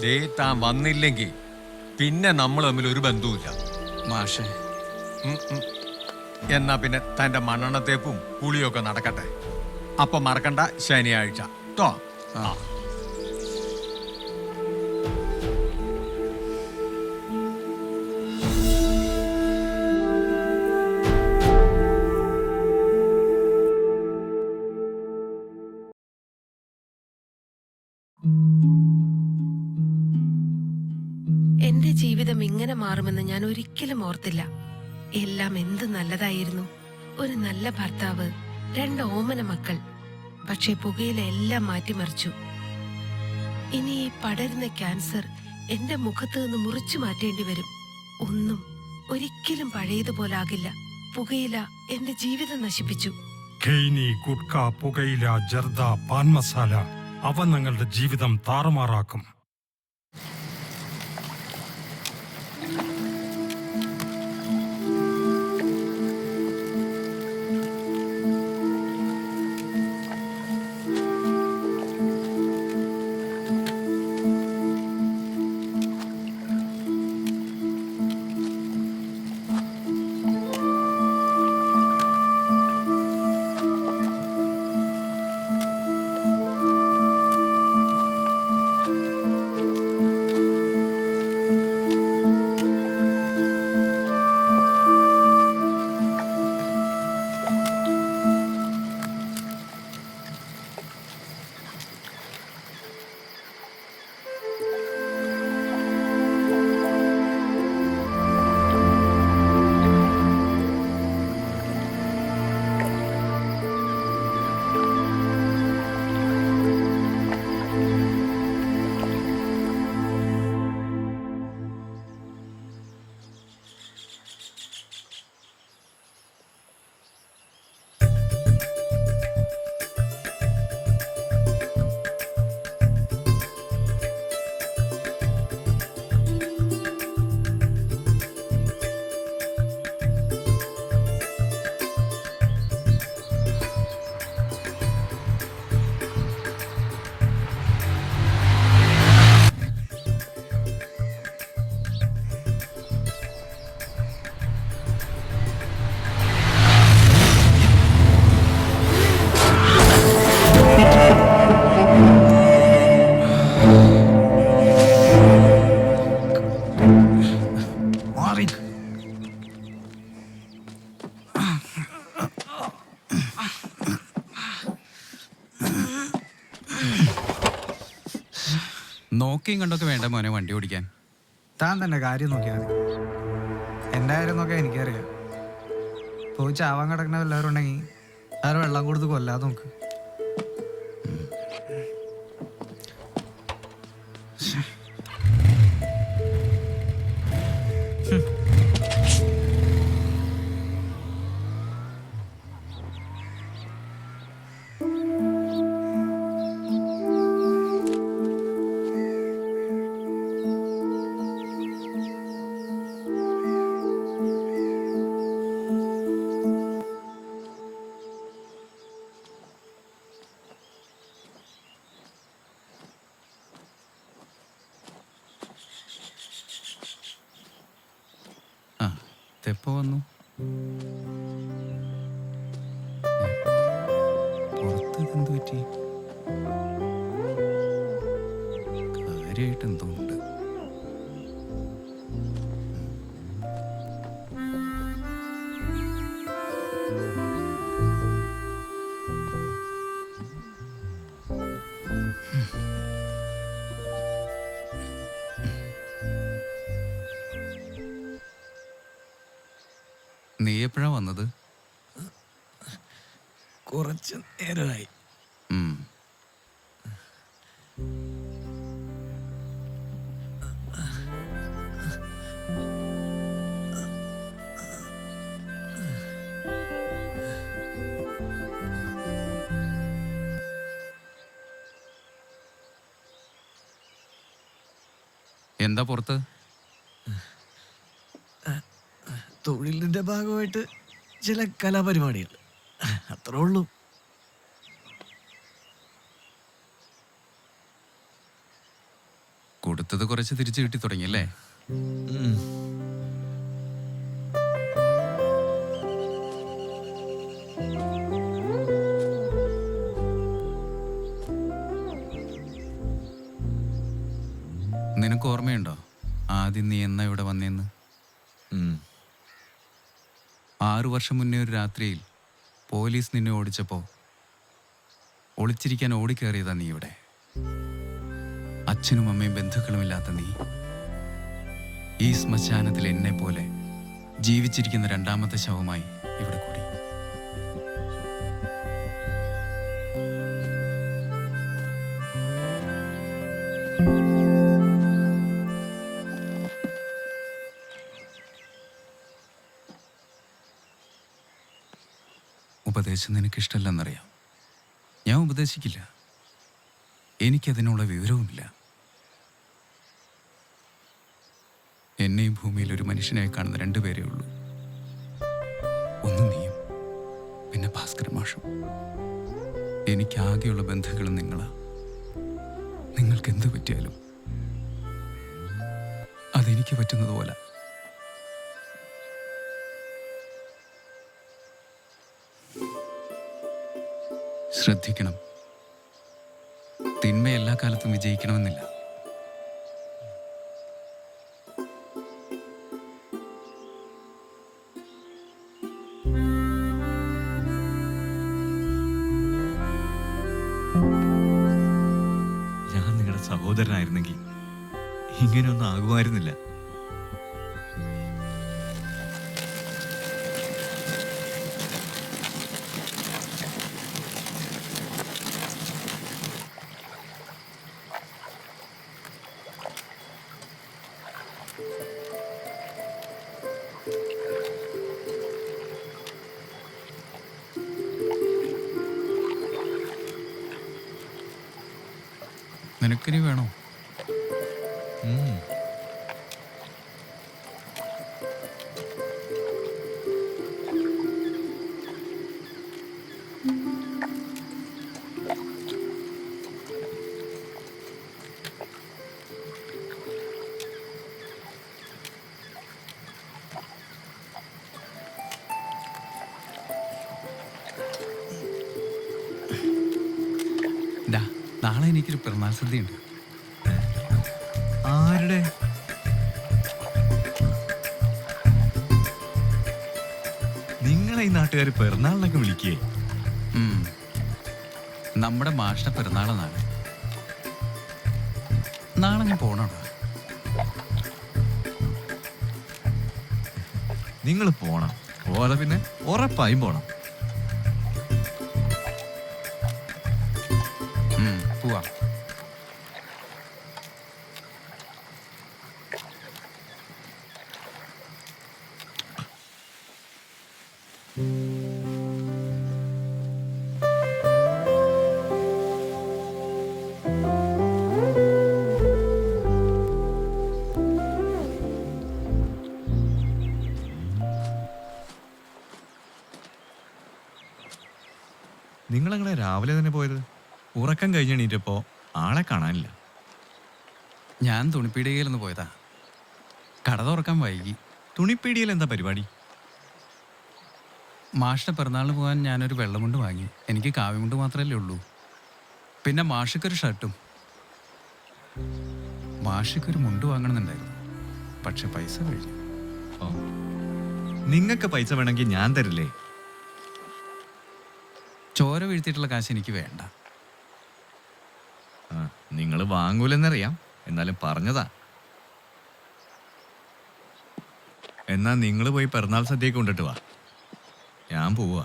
ദേ താൻ വന്നില്ലെങ്കിൽ പിന്നെ നമ്മൾ തമ്മിൽ ഒരു ബന്ധവുമില്ല മാഷെ. എന്നാ പിന്നെ തൻ്റെ മണ്ണെണ്ണത്തേപ്പും പുളിയൊക്കെ നടക്കട്ടെ. അപ്പം മറക്കണ്ട, ശനിയാഴ്ച ട്ടോ. ആ എന്റെ ജീവിതം ഇങ്ങനെ മാറുമെന്ന് ഞാൻ ഒരിക്കലും ഓർത്തില്ല. എല്ലാം എന്ത് നല്ലതായിരുന്നു. ഒരു നല്ല ഭർത്താവ്, 2 ഓമന മക്കൾ. പക്ഷെ പുകയില എല്ലാം മാറ്റിമറിച്ചു. ഇനി ഈ പടരുന്ന ക്യാൻസർ എന്റെ മുഖത്ത് നിന്ന് മുറിച്ചു മാറ്റേണ്ടി വരും. ഒന്നും ഒരിക്കലും പഴയതുപോലാകില്ല. പുകയില എന്റെ ജീവിതം നശിപ്പിച്ചു. ഖെയ്നി, ഗുഡ്ക, പുകയില, ജർദ, പാൻ മസാല, അവ നിങ്ങളുടെ ജീവിതം താറുമാറാക്കും. നോക്കിയും കണ്ടൊക്കെ വേണ്ട മോനെ വണ്ടി ഓടിക്കാൻ. താൻ തന്നെ കാര്യം നോക്കിയാൽ മതി. എൻ്റെ കാര്യം നോക്കിയാൽ എനിക്കറിയാം. പോയി ചാവാൻ കിടക്കുന്ന എല്ലാവരും ഉണ്ടെങ്കിൽ ആരും വെള്ളം കൊടുത്ത് കൊല്ലാതെ നോക്ക്. എപ്പോ വന്നു? എന്ത് പറ്റി? കാര്യമായിട്ട് എന്തോ ഉണ്ട്. നീ എപ്പോഴാ വന്നത്? കുറച്ച് നേരമായി. എന്താ പുറത്ത്? തൊഴിലിന്റെ ഭാഗമായിട്ട് ചില കലാപരിപാടികൾ, അത്രേ ഉള്ളൂ. കൊടുത്തത് കുറച്ച് തിരിച്ചു കിട്ടി തുടങ്ങിയല്ലേ? നിനക്ക് ഓർമ്മയുണ്ടോ ആദ്യം നീ എന്നാ ഇവിടെ വന്നേന്ന്? 6 വർഷം മുന്നേ ഒരു രാത്രിയിൽ പോലീസ് നിന്നെ ഓടിച്ചപ്പോ ഒളിച്ചിരിക്കാൻ ഓടിക്കേറിയതാ നീ ഇവിടെ. അച്ഛനും അമ്മയും ബന്ധുക്കളുമില്ലാത്ത നീ ഈ ശ്മശാനത്തിൽ എന്നെ പോലെ ജീവിച്ചിരിക്കുന്ന രണ്ടാമത്തെ ശവമായി ഇവിടെ കൂടി. ഉപദേശം നിനക്കിഷ്ടമല്ലെന്നറിയാം. ഞാൻ ഉപദേശിക്കില്ല, എനിക്കതിനുള്ള വിവരവുമില്ല. എന്നെയും ഭൂമിയിൽ ഒരു മനുഷ്യനായി കാണുന്ന 2 പേരേ ഉള്ളൂ. ഒന്ന് നീയും, പിന്നെ ഭാസ്കരൻ മാഷും. എനിക്കാകെയുള്ള ബന്ധുക്കളും നിങ്ങളാ. നിങ്ങൾക്ക് എന്ത് പറ്റിയാലും അതെനിക്ക് പറ്റുന്നതുപോലെ. ശ്രദ്ധിക്കണം, തിന്മ എല്ലാ കാലത്തും വിജയിക്കണമെന്നില്ല. ഞാൻ നിങ്ങളുടെ സഹോദരനായിരുന്നെങ്കിൽ ഇങ്ങനെയൊന്നും ആകുമായിരുന്നില്ല. നിനക്കിനി വേണോ? നാളെ എനിക്കൊരു പിറന്നാൾ സദ്യയുണ്ട്. ആരുടെ? നിങ്ങളെ ഈ നാട്ടുകാർ പിറന്നാളിനൊക്കെ വിളിക്കേ? നമ്മുടെ മാഷിന്റെ പിറന്നാളെ നാളെ. നാളെ ഞാൻ പോണോ? നിങ്ങൾ പോണം. പോവാതെ പിന്നെ ഉറപ്പായും പോണം. പോവാ. നിങ്ങളങ്ങനെ രാവിലെ തന്നെ പോയത്? ഉറക്കം കഴിഞ്ഞെണീറ്റപ്പോ ആളെ കാണാനില്ല. ഞാൻ തുണിപ്പീടികയിലൊന്ന് പോയതാ. കട തുറക്കാൻ വൈകി. തുണിപ്പീടികയിൽ എന്താ പരിപാടി? മാഷിന്റെ പിറന്നാളിന് പോകാൻ ഞാനൊരു വെള്ളമുണ്ട് വാങ്ങി. എനിക്ക് കാവ്യമുണ്ട് മാത്രമല്ലേ ഉള്ളൂ. പിന്നെ മാഷിക്കൊരു ഷർട്ടും. മാഷിക്കൊരു മുണ്ട് വാങ്ങണമെന്നുണ്ടായിരുന്നു, പക്ഷെ പൈസ കഴിഞ്ഞു. ഓ, നിങ്ങൾക്ക് പൈസ വേണമെങ്കിൽ ഞാൻ തരില്ലേ? ചോര വീഴ്ത്തിയിട്ടുള്ള കാശ് എനിക്ക് വേണ്ട. നിങ്ങൾ വാങ്ങൂലെന്നറിയാം, എന്നാലും പറഞ്ഞതാ. എന്നാ നിങ്ങൾ പോയി പിറന്നാൾ സദ്യയൊക്കെ കൊണ്ടിട്ട് വാ, ഞാൻ പോവാ.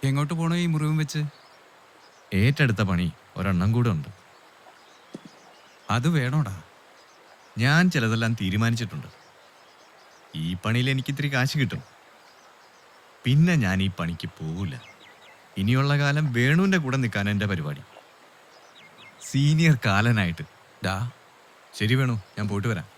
എങ്ങോട്ട് പോണോ ഈ മുറിവും വെച്ച്? ഏറ്റെടുത്ത പണി ഒരെണ്ണം കൂടെ ഉണ്ട്. അത് വേണോടാ? ഞാൻ ചിലതെല്ലാം തീരുമാനിച്ചിട്ടുണ്ട്. ഈ പണിയിൽ എനിക്ക് ഇത്തിരി കാശ് കിട്ടും. പിന്നെ ഞാൻ ഈ പണിക്ക് പോകില്ല. ഇനിയുള്ള കാലം വേണുവിൻ്റെ കൂടെ നിൽക്കാൻ എൻ്റെ പരിപാടി. സീനിയർ കാലനായിട്ട്. ഡാ ശരി വേണു, ഞാൻ പോയിട്ട് വരാം.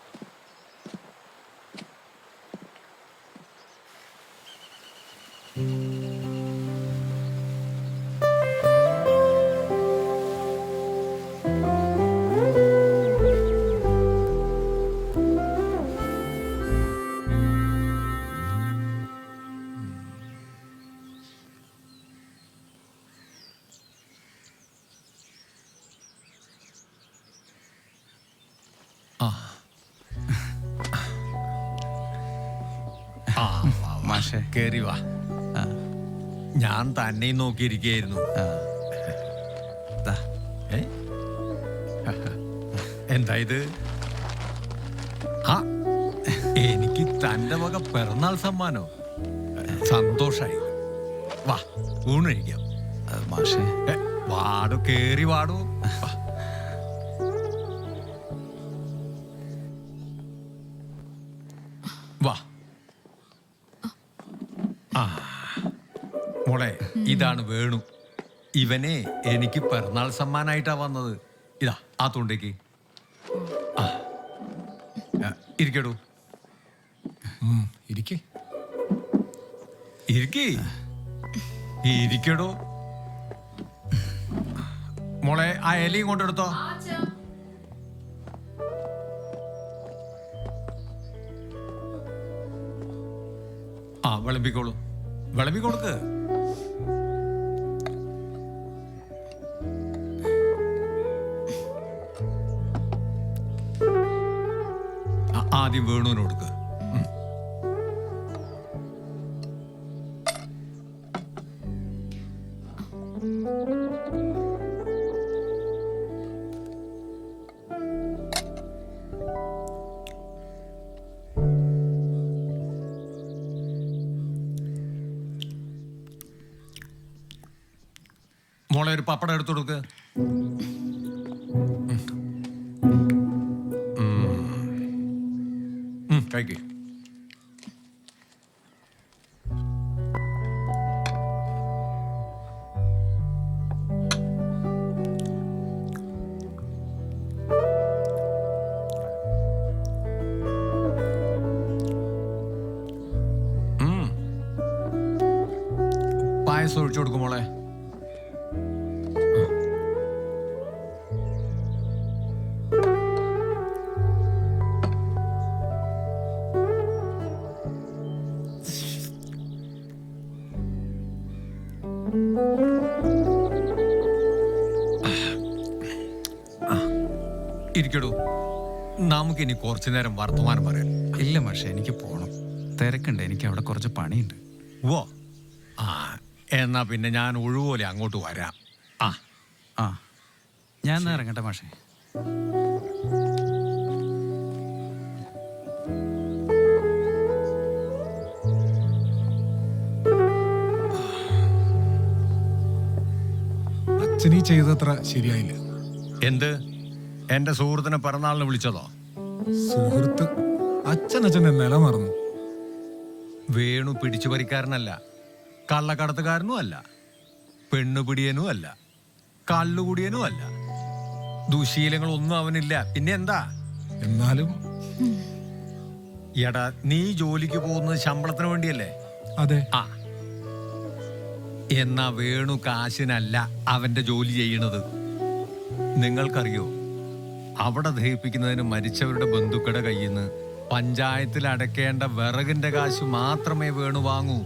മാഷേ കേറി വാ. ഞാൻ തന്നെ നോക്കിയിരിക്കുകയായിരുന്നു. എന്താ ഇത്? എനിക്ക് തന്റെ വക പിറന്നാൾ സമ്മാനോ? സന്തോഷായി. വാ, ഊണ് കഴിക്കാം. മാഷേ വാടോ, കേറി വാടോ. വാ. മോളെ, ഇതാണ് വേണു. ഇവനെ എനിക്ക് പിറന്നാൾ സമ്മാനായിട്ടാ വന്നത്. ഇതാ ആ തുണ്ടേക്ക്. ഇരിക്കടൂ. ഇരിക്കേ ഇരിക്കടോ. മോളെ, ആ ഇലയും കൊണ്ടെടുത്തോ. വിളമ്പിക്കോളൂ, വിളമ്പിക്കൊടുക്ക്. ആദ്യം വേണുവിന് കൊടുക്ക്. മോളെ, ഒരു പപ്പടം എടുത്തു കൊടുക്ക്. കഴിക്ക്. പായസം ഒഴിച്ചു കൊടുക്കും മോളെ. ഇരിക്കടൂ, നമുക്കിനി കുറച്ചു നേരം വർത്തമാനം പറയാം. ഇല്ല മാഷേ, എനിക്ക് പോണം, തിരക്കുണ്ട്. എനിക്ക് അവിടെ കുറച്ച് പണിയുണ്ട്. ഓ, എന്നാ പിന്നെ ഞാൻ ഒഴിവുപോലെ അങ്ങോട്ട് വരാം. ഞാൻ എന്നാ ഇറങ്ങട്ടെ മാഷേ. അച്ഛനീ ചെയ്തത്ര ശരിയായില്ല. എന്ത്? എന്റെ സുഹൃത്തിനെ പിറന്നാളിന് വിളിച്ചതോ? സുഹൃത്ത്? അച്ഛൻ്റെ നില മറന്നു. വേണു പിടിച്ചുപറിക്കാരനല്ല, കള്ളക്കടത്തുകാരനും അല്ല, പെണ്ണുപിടിയനും അല്ല, കള്ളുകുടിയനും അല്ല. ദുശീലങ്ങളൊന്നും അവനില്ല. പിന്നെ എന്താ? എന്നാലും എടാ, നീ ജോലിക്ക് പോകുന്നത് ശമ്പളത്തിന് വേണ്ടിയല്ലേ? അതെ. എന്നാ വേണു കാശിനല്ല അവന്റെ ജോലി ചെയ്യണത്. നിങ്ങൾക്കറിയോ, അവിടെ ദഹിപ്പിക്കുന്നതിന് മരിച്ചവരുടെ ബന്ധുക്കളുടെ കയ്യിൽ നിന്ന് പഞ്ചായത്തിൽ അടയ്ക്കേണ്ട വിറകിന്റെ കാശ് മാത്രമേ വേണു വാങ്ങൂ.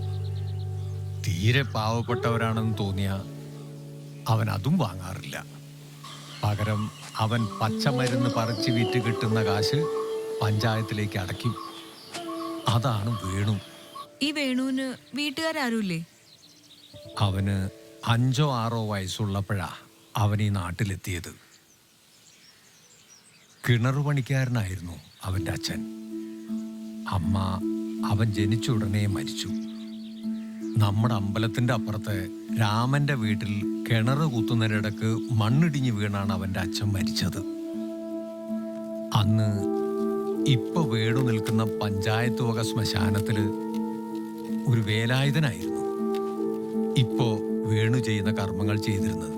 തീരെ പാവപ്പെട്ടവരാണെന്ന് തോന്നിയ അവൻ അതും വാങ്ങാറില്ല. പകരം അവൻ പച്ചമരുന്ന് പറിച്ച് വിറ്റ് കിട്ടുന്ന കാശ് പഞ്ചായത്തിലേക്ക് അടയ്ക്കും. അതാണ് വേണു. ഈ വേണുവിന് വീട്ടുകാരാരുമില്ലേ? അവന് 5 or 6 വയസ്സുള്ളപ്പോഴാ അവൻ ഈ നാട്ടിലെത്തിയത്. കിണറുപണിക്കാരനായിരുന്നു അവൻ്റെ അച്ഛൻ. അമ്മ അവൻ ജനിച്ച ഉടനെ മരിച്ചു. നമ്മുടെ അമ്പലത്തിൻ്റെ അപ്പുറത്തെ രാമൻ്റെ വീട്ടിൽ കിണറ് കുത്തുന്നതിനിടക്ക് മണ്ണിടിഞ്ഞ് വീണാണ് അവൻ്റെ അച്ഛൻ മരിച്ചത്. അന്ന് ഇപ്പൊ വേണു നിൽക്കുന്ന പഞ്ചായത്ത് വക ശ്മശാനത്തിൽ ഒരു വേലായുധനായിരുന്നു ഇപ്പോ വേണു ചെയ്യുന്ന കർമ്മങ്ങൾ ചെയ്തിരുന്നത്.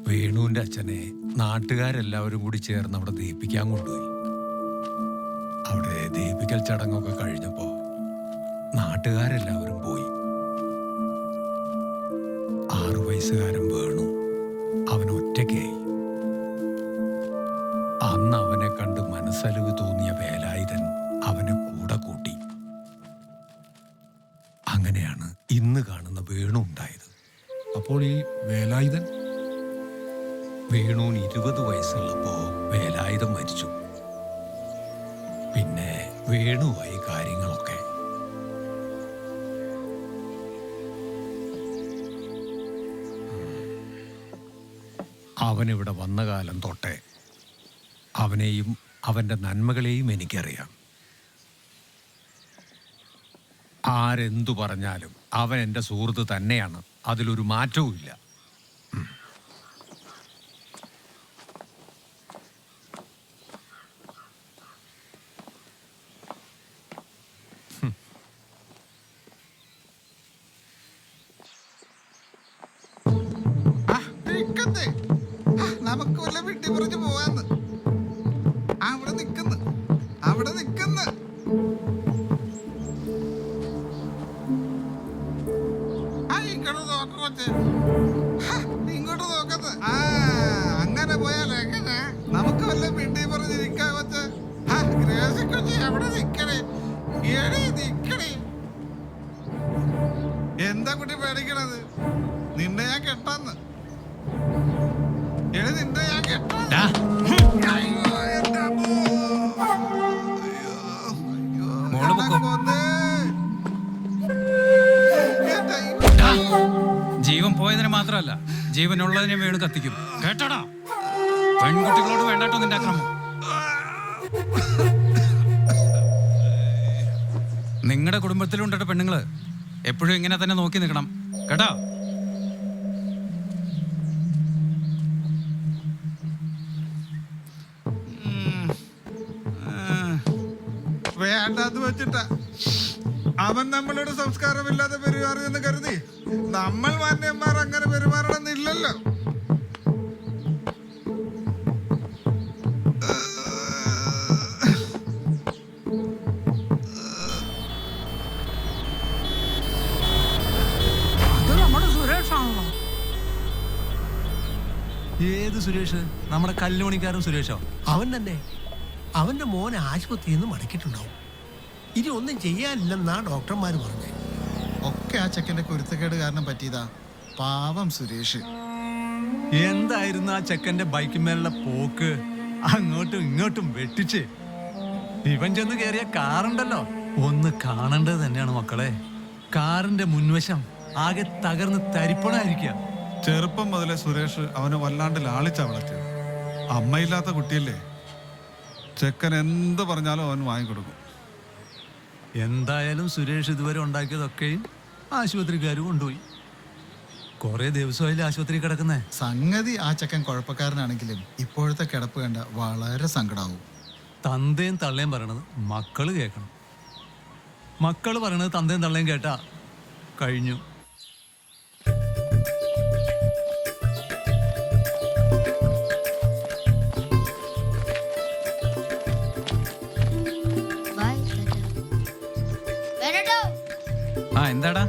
വേണുവിൻ്റെ അച്ഛനെ നാട്ടുകാരെല്ലാവരും കൂടി ചേർന്ന് അവിടെ ദഹിപ്പിക്കാൻ കൊണ്ടുപോയി. അവിടെ ദഹിപ്പിക്കൽ ചടങ്ങൊക്കെ കഴിഞ്ഞപ്പോൾ നാട്ടുകാരെല്ലാവരും പോയി. 6 വയസ്സുകാരൻ വേണു അവൻ ഒറ്റയ്ക്കായി. അന്ന് അവനെ കണ്ട് മനസ്സലിവ് തോന്നിയ വേലായുധൻ അവനെ കൂടെ കൂട്ടി. അങ്ങനെയാണ് ഇന്ന് കാണുന്ന വേണു ഉണ്ടായത്. അപ്പോൾ ഈ വേലായുധൻ? വേണുവിന് 20 വയസ്സുള്ളപ്പോ വേലായുധൻ മരിച്ചു. പിന്നെ വേണുവായി കാര്യങ്ങളൊക്കെ. അവനിവിടെ വന്ന കാലം തൊട്ടേ അവനെയും അവൻ്റെ നന്മകളെയും എനിക്കറിയാം. ആരെന്തു പറഞ്ഞാലും അവൻ എൻ്റെ സുഹൃത്ത് തന്നെയാണ്. അതിലൊരു മാറ്റവും ഇല്ല. നമുക്ക് വല്ല വീട്ടിൽ പറഞ്ഞു പോവാന്ന്. അവിടെ നിക്കുന്നു. ഇങ്ങോട്ട് നോക്കത്ത്. അങ്ങനെ പോയാലേ എങ്ങനെ? നമുക്ക് വല്ല വീട്ടിൽ പറഞ്ഞിരിക്കാ കൊച്ച്. കൊച്ചി അവിടെ നിക്കണേ. നിക്കണേ. എന്താ കുട്ടി പേടിക്കണത്? നിന്നെ ഞാൻ കെട്ടാന്ന്. നിന്നെ ഞാൻ കെട്ടാ. ജീവൻ പോയതിനെ മാത്രമല്ല, ജീവനുള്ളതിനെ വേണു കത്തിക്കും. കേട്ടോടാ, പെൺകുട്ടികളോട് വേണ്ടാട്ടോ നിന്റെ അക്രമം. നിങ്ങളുടെ കുടുംബത്തിലുണ്ടോ പെണ്ണുങ്ങള്? എപ്പോഴും ഇങ്ങനെ തന്നെ നോക്കി നിൽക്കണം കേട്ടോ. വേണ്ടാന്ന് വെച്ചിട്ടാ അവൻ നമ്മളോട് സംസ്കാരമില്ലാതെ പെരുമാറിയെന്ന് കരുതി നമ്മൾ മാന്യന്മാർ അങ്ങനെ പെരുമാറണമെന്നില്ലല്ലോ. അത് നമ്മുടെ സുരേഷാണല്ലോ. ഏത് സുരേഷ്? നമ്മുടെ കല്ലുമണിക്കാരൻ സുരേഷോ? അവൻ തന്നെ. അവന്റെ മോനെ ആശുപത്രിയിൽ നിന്ന് മടക്കിയിട്ടുണ്ടാവും. ഇനി ഒന്നും ചെയ്യാനില്ലെന്നാ ഡോക്ടർമാർ പറഞ്ഞേ. ഒക്കെ ആ ചെക്കന്റെ കുരുത്തക്കേട് കാരണം പറ്റിയതാ. പാവം സുരേഷ്. എന്തായിരുന്നു ആ ചെക്കന്റെ ബൈക്കിന്മേലുള്ള പോക്ക്? അങ്ങോട്ടും ഇങ്ങോട്ടും വെട്ടിച്ച്. ഇവൻ ചെന്ന് കയറിയ കാറുണ്ടല്ലോ, ഒന്ന് കാണേണ്ടത് തന്നെയാണ് മക്കളെ. കാറിന്റെ മുൻവശം ആകെ തകർന്ന് തരിപ്പണായിരിക്കുക. ചെറുപ്പം മുതലേ സുരേഷ് അവനെ വല്ലാണ്ട് ലാളിച്ചാ വളർത്തിയത്. അമ്മയില്ലാത്ത കുട്ടിയല്ലേ. ചെക്കൻ എന്ത് പറഞ്ഞാലും അവൻ വാങ്ങിക്കൊടുക്കും. എന്തായാലും സുരേഷ് ഇതുവരെ ഉണ്ടാക്കിയതൊക്കെയും ആശുപത്രിക്കാർ കൊണ്ടുപോയി. കുറെ ദിവസമായില്ലേ ആശുപത്രി കിടക്കുന്നേ. സംഗതി ആ ചെക്കൻ കുഴപ്പക്കാരനാണെങ്കിലും ഇപ്പോഴത്തെ കിടപ്പ് കണ്ട വളരെ സങ്കടാവും. തന്തയും തള്ളയും പറയണത് മക്കള് കേൾക്കണം. മക്കള് പറയണത് തന്തയും തള്ളയും കേട്ടാ കഴിഞ്ഞു. ആ എന്താടാ?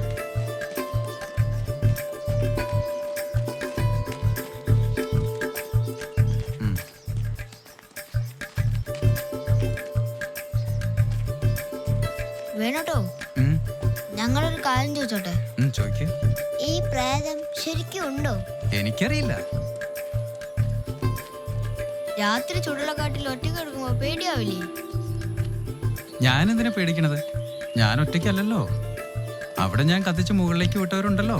വേണോട്ടോ, ഞാൻ ഞങ്ങളൊരു കാര്യം ചോദിച്ചോട്ടെ? ചോദിക്കേ. ഈ പ്രേതം ശരിക്കും ഉണ്ടോ? എനിക്കറിയില്ല. രാത്രി ചുടുള്ള കാട്ടിൽ ഒറ്റയ്ക്ക് എടുക്കുമ്പോ പേടിയാവില്ലേ? ഞാൻ എന്തിനാ പേടിക്കണത്? ഞാൻ ഒറ്റയ്ക്കല്ലല്ലോ. അവിടെ ഞാൻ കത്തിച്ച് മുകളിലേക്ക് വിട്ടവരുണ്ടല്ലോ.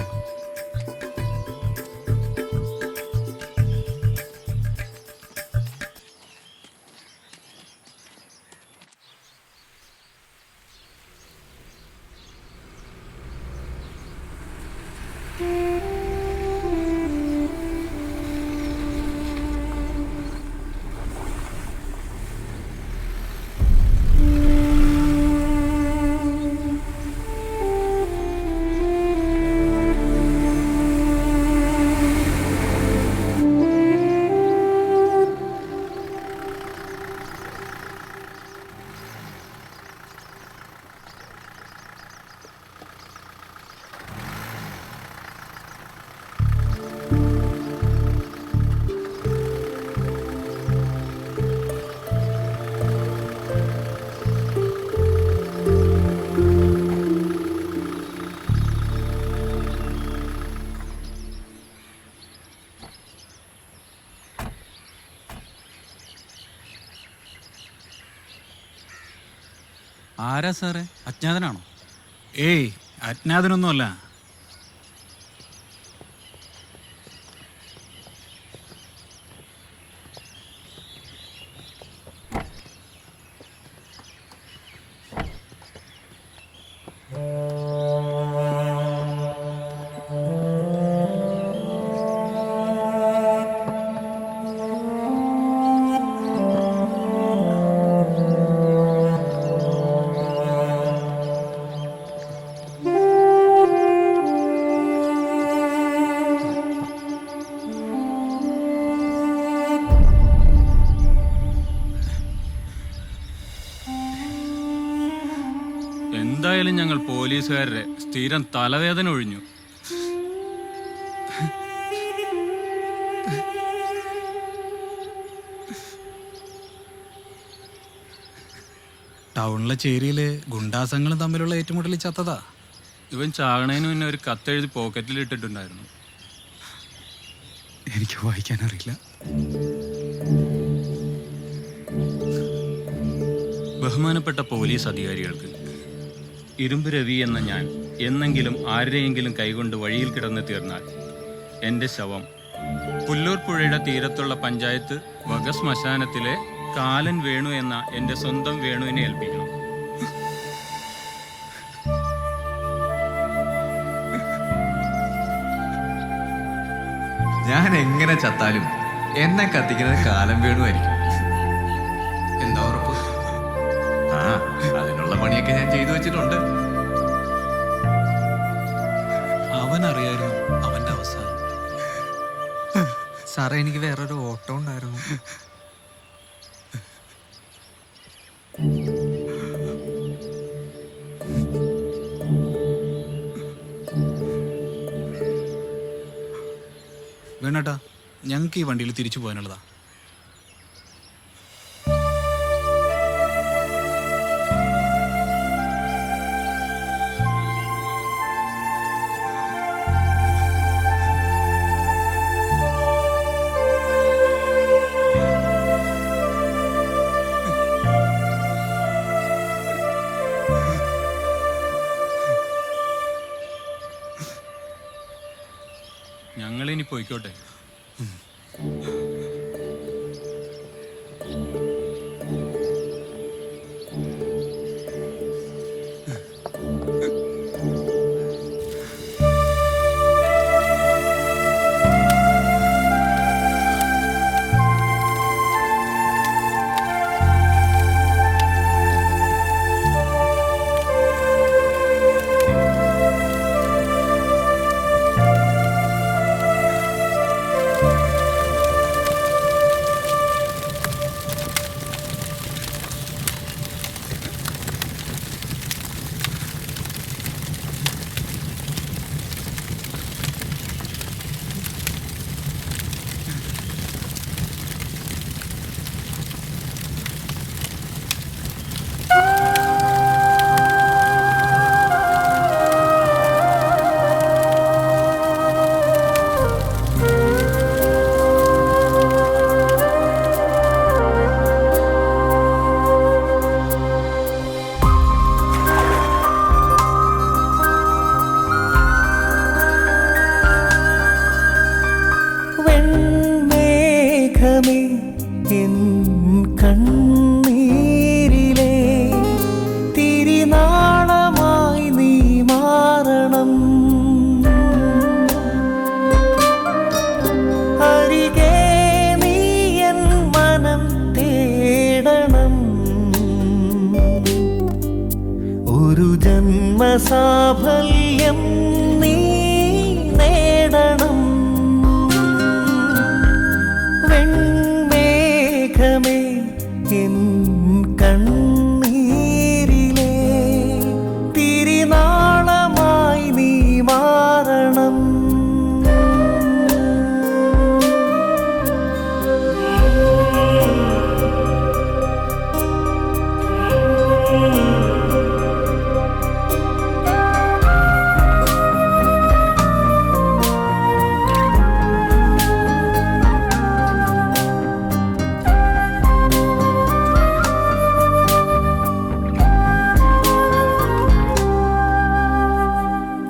ആരാ സാറേ? അജ്ഞാതനാണോ? ഏയ്, അജ്ഞാതനൊന്നുമല്ല. എന്തായാലും ഞങ്ങൾ പോലീസുകാരുടെ സ്ഥിരം തലവേദന ഒഴിഞ്ഞു. ടൗണിലെ ചേരിയില് ഗുണ്ടാസങ്ങളും തമ്മിലുള്ള ഏറ്റുമുട്ടലിൽ ചത്തതാ. ഇവൻ ചാകണേന് മുന്നേ ഒരു കത്തെഴുതി പോക്കറ്റിൽ ഇട്ടിട്ടുണ്ടായിരുന്നു. എനിക്ക് വായിക്കാനറിയില്ല. ബഹുമാനപ്പെട്ട പോലീസ് അധികാരികൾക്ക്, ഇരുമ്പ് രവി എന്ന ഞാൻ എന്നെങ്കിലും ആരുടെയെങ്കിലും കൈകൊണ്ട് വഴിയിൽ കിടന്ന് തീർന്നാൽ എൻ്റെ ശവം പുല്ലൂർ പുഴയുടെ തീരത്തുള്ള പഞ്ചായത്ത് വക ശ്മശാനത്തിലെ കാലൻ വേണു എന്ന എൻ്റെ സ്വന്തം വേണുവിനെ ഏൽപ്പിക്കണം. ഞാൻ എങ്ങനെ ചത്താലും എന്നെ കത്തിക്കുന്നത് കാലം വേണുമായിരിക്കും. എന്താ ഉറപ്പ്? ആ, അതിനുള്ള പണിയൊക്കെ ഞാൻ ചെയ്തു വെച്ചിട്ടുണ്ട്. അവനറിയായിരുന്നു അവന്റെ അവസാനം. സാറേ, എനിക്ക് വേറൊരു ഓട്ടം ഉണ്ടായിരുന്നു. വേണേട്ടാ, ഞങ്ങൾക്ക് ഈ വണ്ടിയിൽ തിരിച്ചു പോകാനുള്ളതാ. ഞങ്ങളിനി പോയിക്കോട്ടെ. ജന്മസാഫല്യം നീ നേടണം. വെൺമേഘമേ എൻ കണ്ണീരിലെ തിരിനാളമായി നീ മാറണം.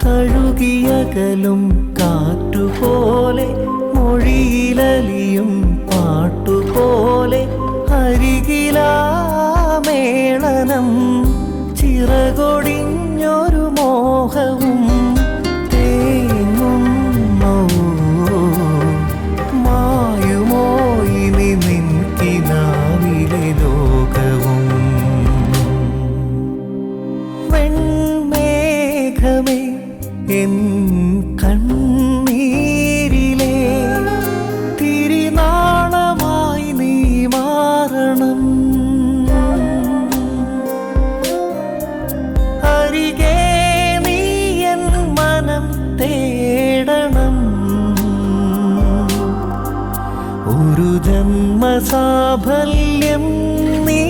തഴുകിയകലും കാറ്റുപോലെ മൊഴിയിലലിയും പാട്ടുപോലെ അരികിലാമേളനം ചിറകൊടിഞ്ഞൊരു മോഹവും തേങ്ങുന്നു. മായുമോ ഇനി നിൻകിനാവിലെ ലോകവും. വെൺമേഘമേ എൻ കണ്ണീരിലെ തിരിനാളമായി നീ മാറണം. അരികെ നീ എൻ മനം തേടണം. ഒരു ജന്മസാഫല്യം നീ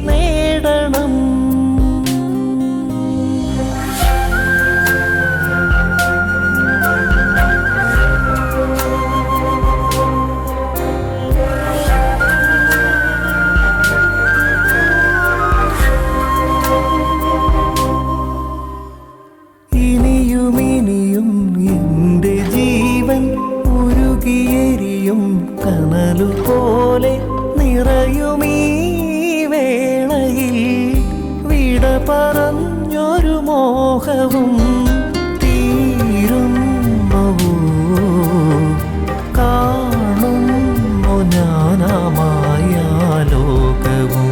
നേടണം. ഇനിയും എൻ്റെ ജീവൻ ഉരുകിയെരിയും കനലുപോലെ നിറയുമീ വേളയിൽ വിട പറഞ്ഞൊരു മോഹവും തീരുന്നു. കാണുന്നു ഞാനാമായ ലോകവും.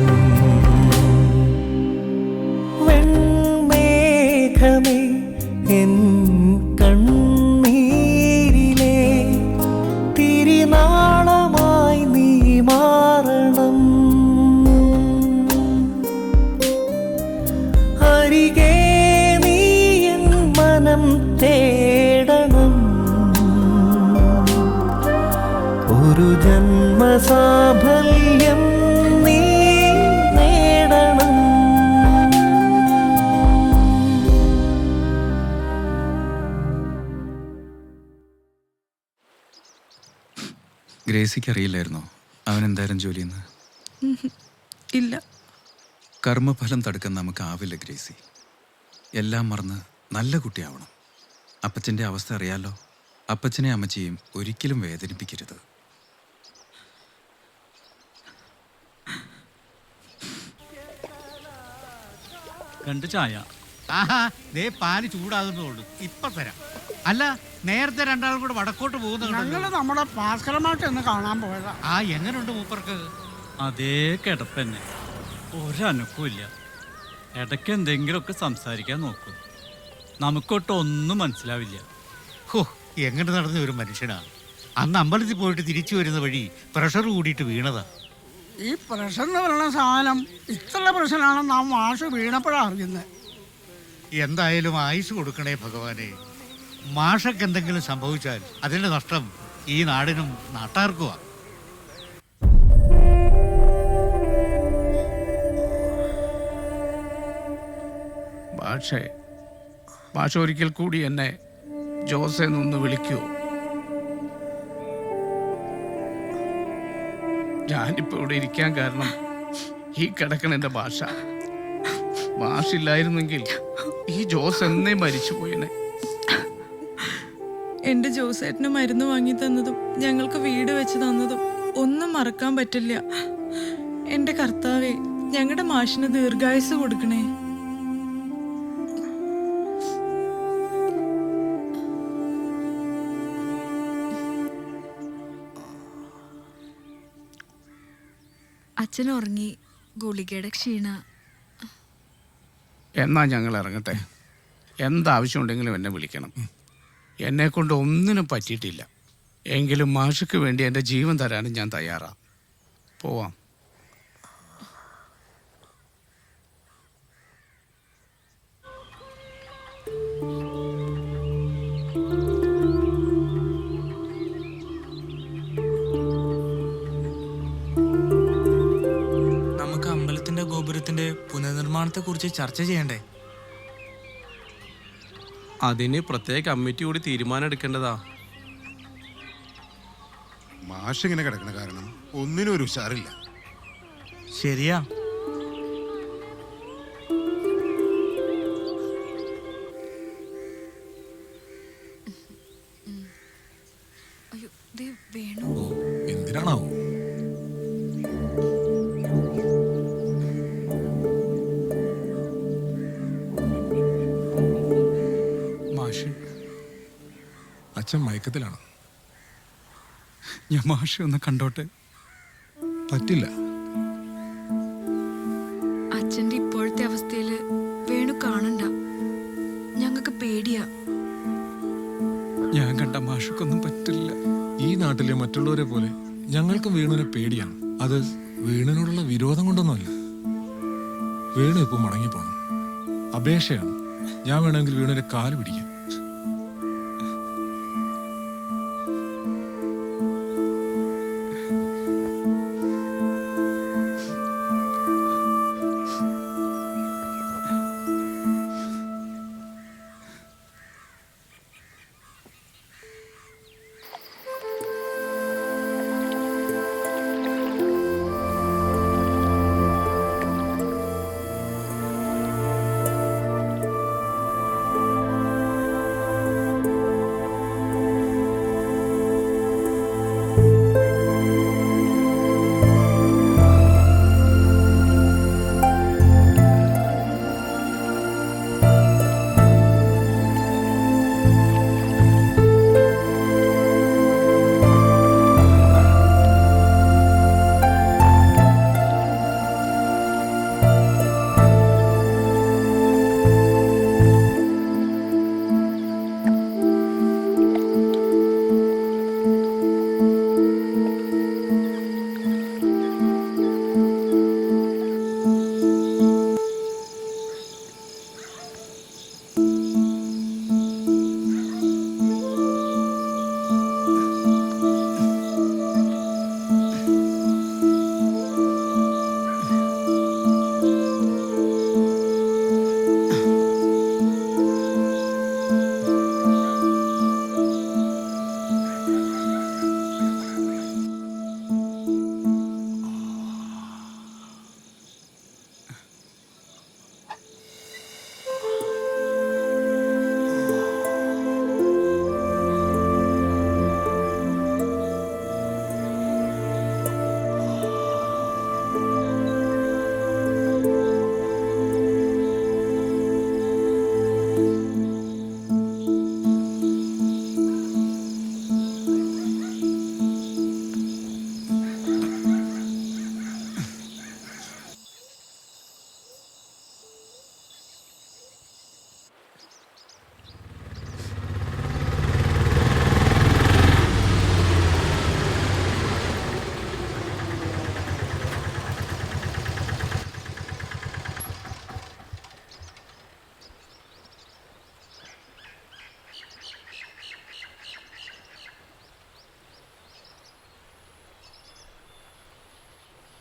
വെൺമേഘമേ എൻ കണ്ണീരിലെ തിരിനാളമായി നീ മാറണം. അരികെ നീ എൻ മനം തേടണം. ഒരു ജന്മസാഫല്യം നീ നേടണം. ഗ്രേസിക്ക് അറിയില്ലായിരുന്നോ അവൻ എന്തായാലും ജോലിയെന്ന്? ഇല്ല. കർമ്മഫലം തടുക്കാൻ നമുക്കാവില്ല ഗ്രേസി. എല്ലാം മറന്ന് നല്ല കുട്ടിയാവണം. അപ്പച്ചൻ്റെ അവസ്ഥ അറിയാലോ. അപ്പച്ചനെ അമ്മച്ചിയും ഒരിക്കലും വേദനിപ്പിക്കരുത്. രണ്ട് ചായ. ആഹാ, ദേ പാല് ചൂടാകുന്നതുള്ളൂ, ഇപ്പൊ തരാം. അല്ല, നേരത്തെ രണ്ടാളും കൂടെ വടക്കോട്ട് പോകുന്നുണ്ടല്ലോ. നമ്മുടെ ഭാസ്കരമായിട്ട് ഒന്ന് കാണാൻ പോയതാ. ആ, എങ്ങനെയുണ്ട് മൂപ്പർക്ക്? അതേ കിടപ്പന്നെ, ഒരനക്കുമില്ല. ഇടയ്ക്ക് എന്തെങ്കിലുമൊക്കെ സംസാരിക്കാൻ നോക്കും. നമുക്കൊട്ട് ഒന്നും മനസ്സിലാവില്ല. ഹോ, എങ്ങനെ നടന്ന ഒരു മനുഷ്യനാ. അന്ന് അമ്പലത്തിൽ പോയിട്ട് തിരിച്ചു വരുന്ന വഴി പ്രഷർ കൂടിയിട്ട് വീണതാ. ഈ പ്രഷർ എന്ന് പറയുന്ന സാധനം ഇത്ര പ്രശ്നമാണെന്ന് നാം മാഷ് വീണപ്പോഴാണ് അറിയുന്നത്. എന്തായാലും ആയുസ് കൊടുക്കണേ ഭഗവാനെ. മാഷക്ക് എന്തെങ്കിലും സംഭവിച്ചാൽ അതിന്റെ നഷ്ടം ഈ നാടിനും നാട്ടാർക്കുവാ. മാഷ ഒരിക്കൽ കൂടി എന്നെ ജോസെന്നൊന്ന് വിളിക്കൂ. ഞാനിപ്പോ ഇവിടെ ഇരിക്കാൻ കാരണം ഈ കിടക്കണ എൻ്റെ മാഷില്ലായിരുന്നെങ്കിൽ ഈ ജോസ് എന്നേ മരിച്ചു പോയനെ. എന്റെ ജോസേട്ടന് മരുന്ന് വാങ്ങി തന്നതും ഞങ്ങൾക്ക് വീട് വെച്ച് തന്നതും ഒന്നും മറക്കാൻ പറ്റില്ല. എന്റെ കർത്താവേ, ഞങ്ങളുടെ മാഷിന് ദീർഘായുസ് കൊടുക്കണേ. അച്ഛൻ ഉറങ്ങി. ഗുളികയുടെ ക്ഷീണ. എന്നാ ഞങ്ങൾ ഇറങ്ങട്ടെ. എന്താവശ്യമുണ്ടെങ്കിലും എന്നെ വിളിക്കണം. എന്നെക്കൊണ്ട് ഒന്നിനും പറ്റിയിട്ടില്ല. എങ്കിലും മാഷക്ക് വേണ്ടി എൻ്റെ ജീവൻ തരാനും ഞാൻ തയ്യാറാണ്. പോവാം. നമുക്ക് അമ്പലത്തിന്റെ ഗോപുരത്തിന്റെ പുനർനിർമ്മാണത്തെ കുറിച്ച് ചർച്ച ചെയ്യണ്ടേ? അതിന് പ്രത്യേക കമ്മിറ്റി കൂടി തീരുമാനം എടുക്കേണ്ടതാ. മാഷ് ഇങ്ങനെ കിടക്കണ കാരണം ഒന്നിനും ഒരു ഉഷാറില്ല. ശരിയാ. അയ്യോ ദേ വേണു. എന്തിനാണാവോ? മാഷ്, അച്ഛൻ മയക്കത്തിലാണ്. ഞാൻ മാഷ് ഒന്ന് കണ്ടോട്ടെ? പറ്റില്ല. അച്ഛന്റെ ഇപ്പോഴത്തെ അവസ്ഥയില് വേണു കാണണ്ട. ഞങ്ങൾക്ക് പേടിയാ. ഞാൻ കണ്ട മാഷക്കൊന്നും പറ്റില്ല. ഈ നാട്ടിലെ മറ്റുള്ളവരെ പോലെ ഞങ്ങൾക്കും വേണുവിനെ പേടിയാണ്. അത് വേണുവിനോടുള്ള വിരോധം കൊണ്ടൊന്നുമല്ല. വേണു ഇപ്പൊ മടങ്ങിപ്പോണം. അപേക്ഷയാണ്. ഞാൻ വേണമെങ്കിൽ വേണുവിന്റെ കാല് പിടിക്കാം.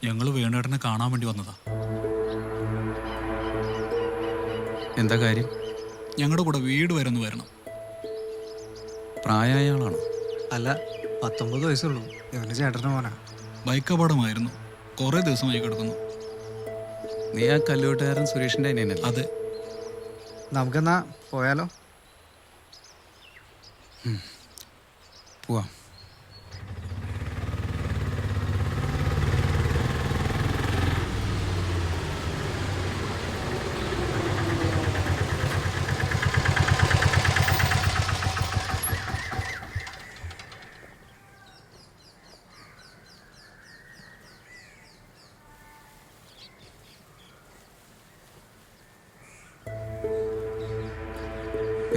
ഞങ്ങൾ വേണുവേട്ടനെ കാണാൻ വേണ്ടി വന്നതാ. എന്താ കാര്യം? ഞങ്ങളുടെ കൂടെ വീട് വരെ ഒന്ന് വരണം. പ്രായമായ ആളാണോ? അല്ല, 19 വയസ്സുള്ളൂ. ഇവന്റെ ചേട്ടൻ്റെ മോനാ. ബൈക്ക് അപകടമായിരുന്നു. കുറേ ദിവസമായി കിടക്കുന്നു. നീ ആ കല്ലുവെട്ടുകാരൻ സുരേഷിന്റെ അനിയനല്ലേ? അതെ. നമുക്കെന്നാ പോയാലോ? പോവാം.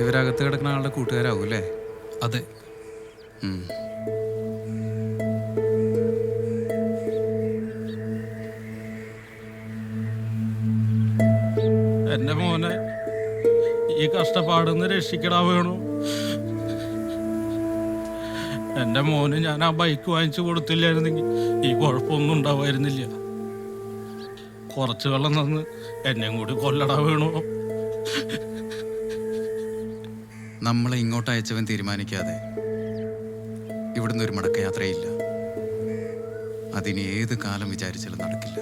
ഇവരകത്ത് കിടക്കുന്ന ആളുടെ കൂട്ടുകാരാവും അല്ലേ? അതെ. എൻ്റെ മോനെ ഈ കഷ്ടപ്പാടുന്ന് രക്ഷിക്കടാ വേണു. എൻ്റെ മോന് ഞാൻ ആ ബൈക്ക് വാങ്ങിച്ചു കൊടുത്തില്ലായിരുന്നെങ്കിൽ ഈ കുഴപ്പമൊന്നും ഉണ്ടാവായിരുന്നില്ല. കുറച്ച് വെള്ളം തന്ന് എന്നെയും കൂടി കൊല്ലടാ വേണു. നമ്മളെ ഇങ്ങോട്ട് അയച്ചവൻ തീരുമാനിക്കാതെ ഇവിടുന്ന് ഒരു മടക്കയാത്രയില്ല. അതിനി ഏത് കാലം വിചാരിച്ചാലും നടക്കില്ല.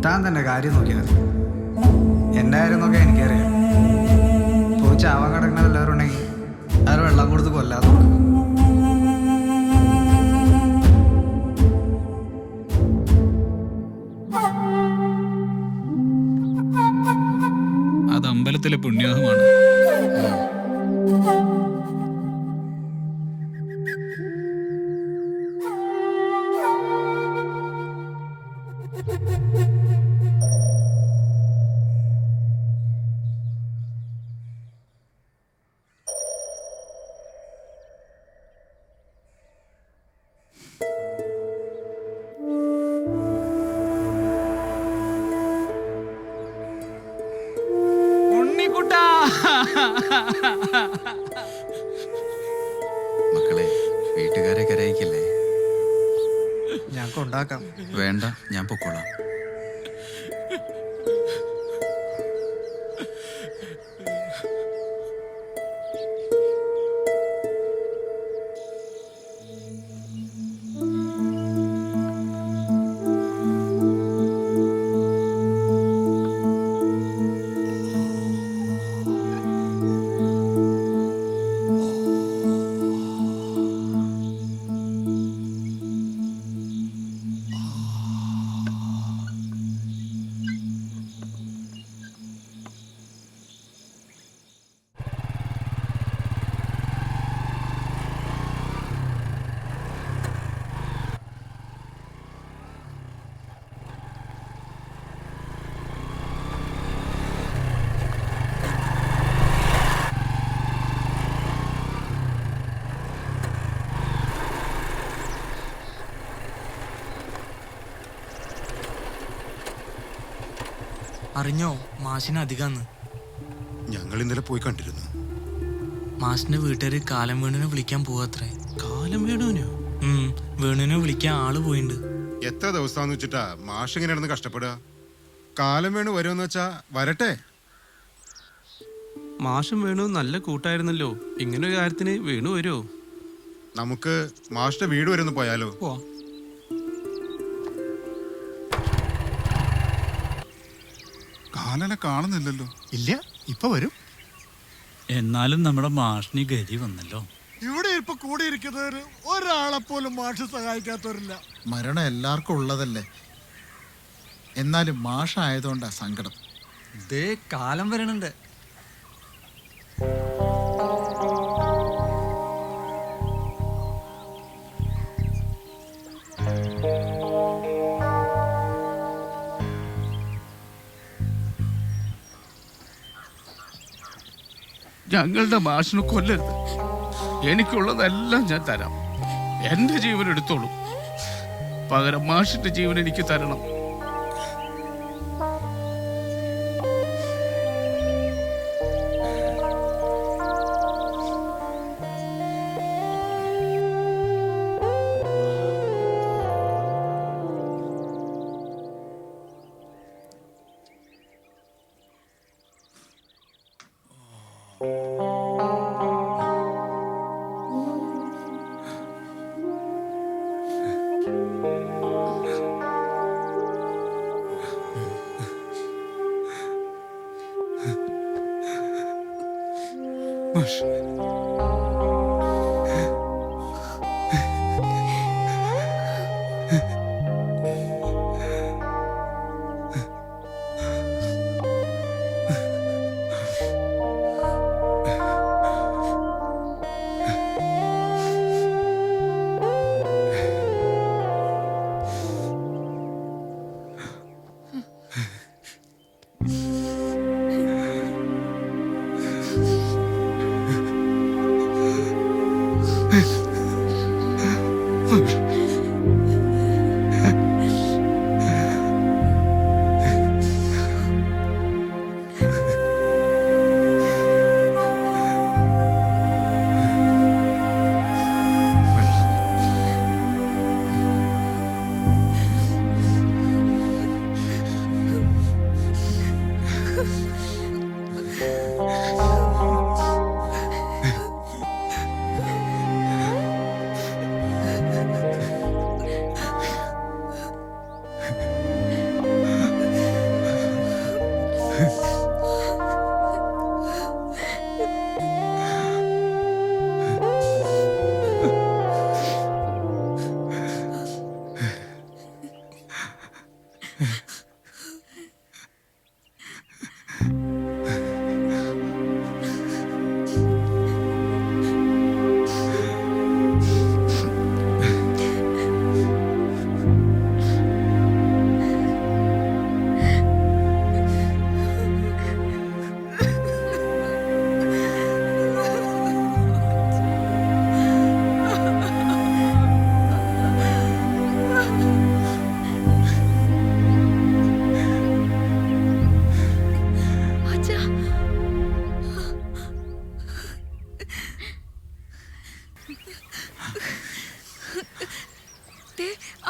താൻ തന്നെ കാര്യം നോക്കിയാൽ മതി. എൻ്റെ കാര്യം നോക്കിയാൽ എനിക്കറിയാം. പോയി ചാവാൻ കിടക്കുന്ന എല്ലാവരും ഉണ്ടെങ്കിൽ അവർ വെള്ളം കൊടുത്ത് കൊല്ലാതെ നോക്കും. അത് അമ്പലത്തിലെ പുണ്യാഹമാണ്. മക്കളെ, വീട്ടുകാരെ കരയിക്കില്ലേ? ഞാൻ കൊണ്ടാക്കാം. വേണ്ട, ഞാൻ പൊക്കോളാം. അറിഞ്ഞോ മാഷിന് അധികാന്ന്? ഞങ്ങൾ ഇന്നലെ പോയി കണ്ടിരുന്നു. മാഷിന്റെ വീട്ടുകാര് കാലം വേണുവിനെ വിളിക്കാൻ പോവാത്രേ. കാലം വേണുവിനോ? വേണുവിനെ വിളിക്കാൻ ആള് പോയിണ്ട്. എത്ര ദിവസമാന്ന് വെച്ചിട്ടാ മാഷ് ഇങ്ങനെ നടന്ന് കഷ്ടപ്പെടുക? കാലം വേണു വരുമെന്ന് വെച്ചാ വരട്ടെ. മാഷും വേണു നല്ല കൂട്ടായിരുന്നല്ലോ. ഇങ്ങനെ ഒരു കാര്യത്തിന് വേണു വരുമോ? നമുക്ക് മാഷിന്റെ വീട് വരെ ഒന്ന് പോയാലോ? കാലനെ കാണുന്നില്ലല്ലോ. ഇല്ല, ഇപ്പൊ വരും. എന്നാലും നമ്മുടെ മാഷിനി ഗതി വന്നല്ലോ. ഇവിടെ ഇപ്പൊ കൂടിയിരിക്കുന്നവര് ഒരാളെ പോലും മാഷ് സഹായിക്കാത്തവരില്ല. മരണം എല്ലാവർക്കും ഉള്ളതല്ലേ. എന്നാലും മാഷായതുകൊണ്ടാ സങ്കടം. ദേ കാലം വരണുണ്ട്. ഞങ്ങളുടെ മാഷിനെ കൊല്ലരുത്. എനിക്കുള്ളതെല്ലാം ഞാൻ തരാം. എൻ്റെ ജീവൻ എടുത്തോളൂ. പകരം മാഷിന്റെ ജീവൻ എനിക്ക് തരണം.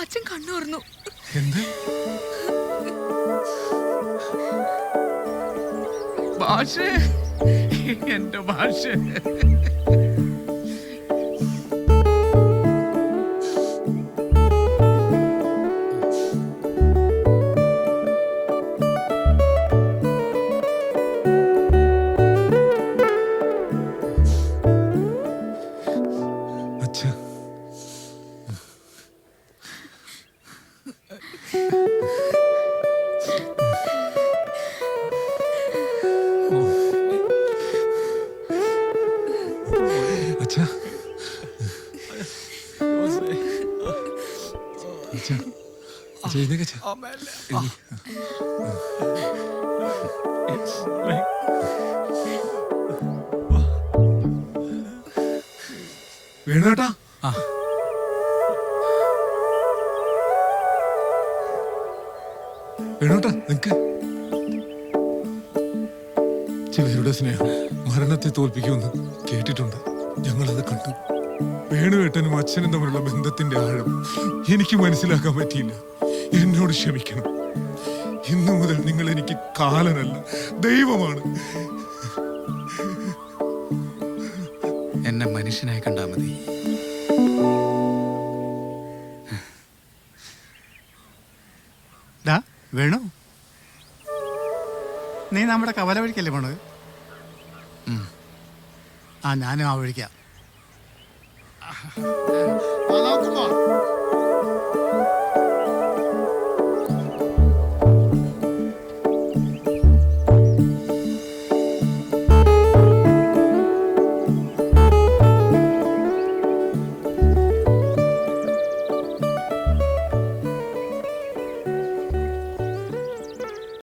അച്ഛൻ കണ്ണൂർന്നു. എന്ത്? ഭാഷ, എന്റെ ഭാഷ. അച്ഛാ, അച്ഛാ, അച്ഛാ, എഴുന്നേക്ക് അച്ഛാ. വേണുട്ടാ, വേണുട്ടാ, നിക്ക്. ചിലരുടെ സ്നേഹം മരണത്തെ തോൽപ്പിക്കുമെന്ന് കേട്ടിട്ടുണ്ട്. ഞങ്ങളത് കണ്ടു. വേണുവേട്ടനും അച്ഛനും തമ്മിലുള്ള ബന്ധത്തിന്റെ ആഴം എനിക്ക് മനസ്സിലാക്കാൻ പറ്റിയില്ല. എന്നോട് ക്ഷമിക്കണം. ഇന്നു മുതൽ നിങ്ങൾ എനിക്ക് കാലനല്ല, ദൈവമാണ്. എന്നെ മനുഷ്യനായി കണ്ടാൽ മതി. വേണു, നീ നമ്മുടെ കവല വഴിക്കല്ലേ പോണത്? ഞാനും ആ വഴിക്കാം.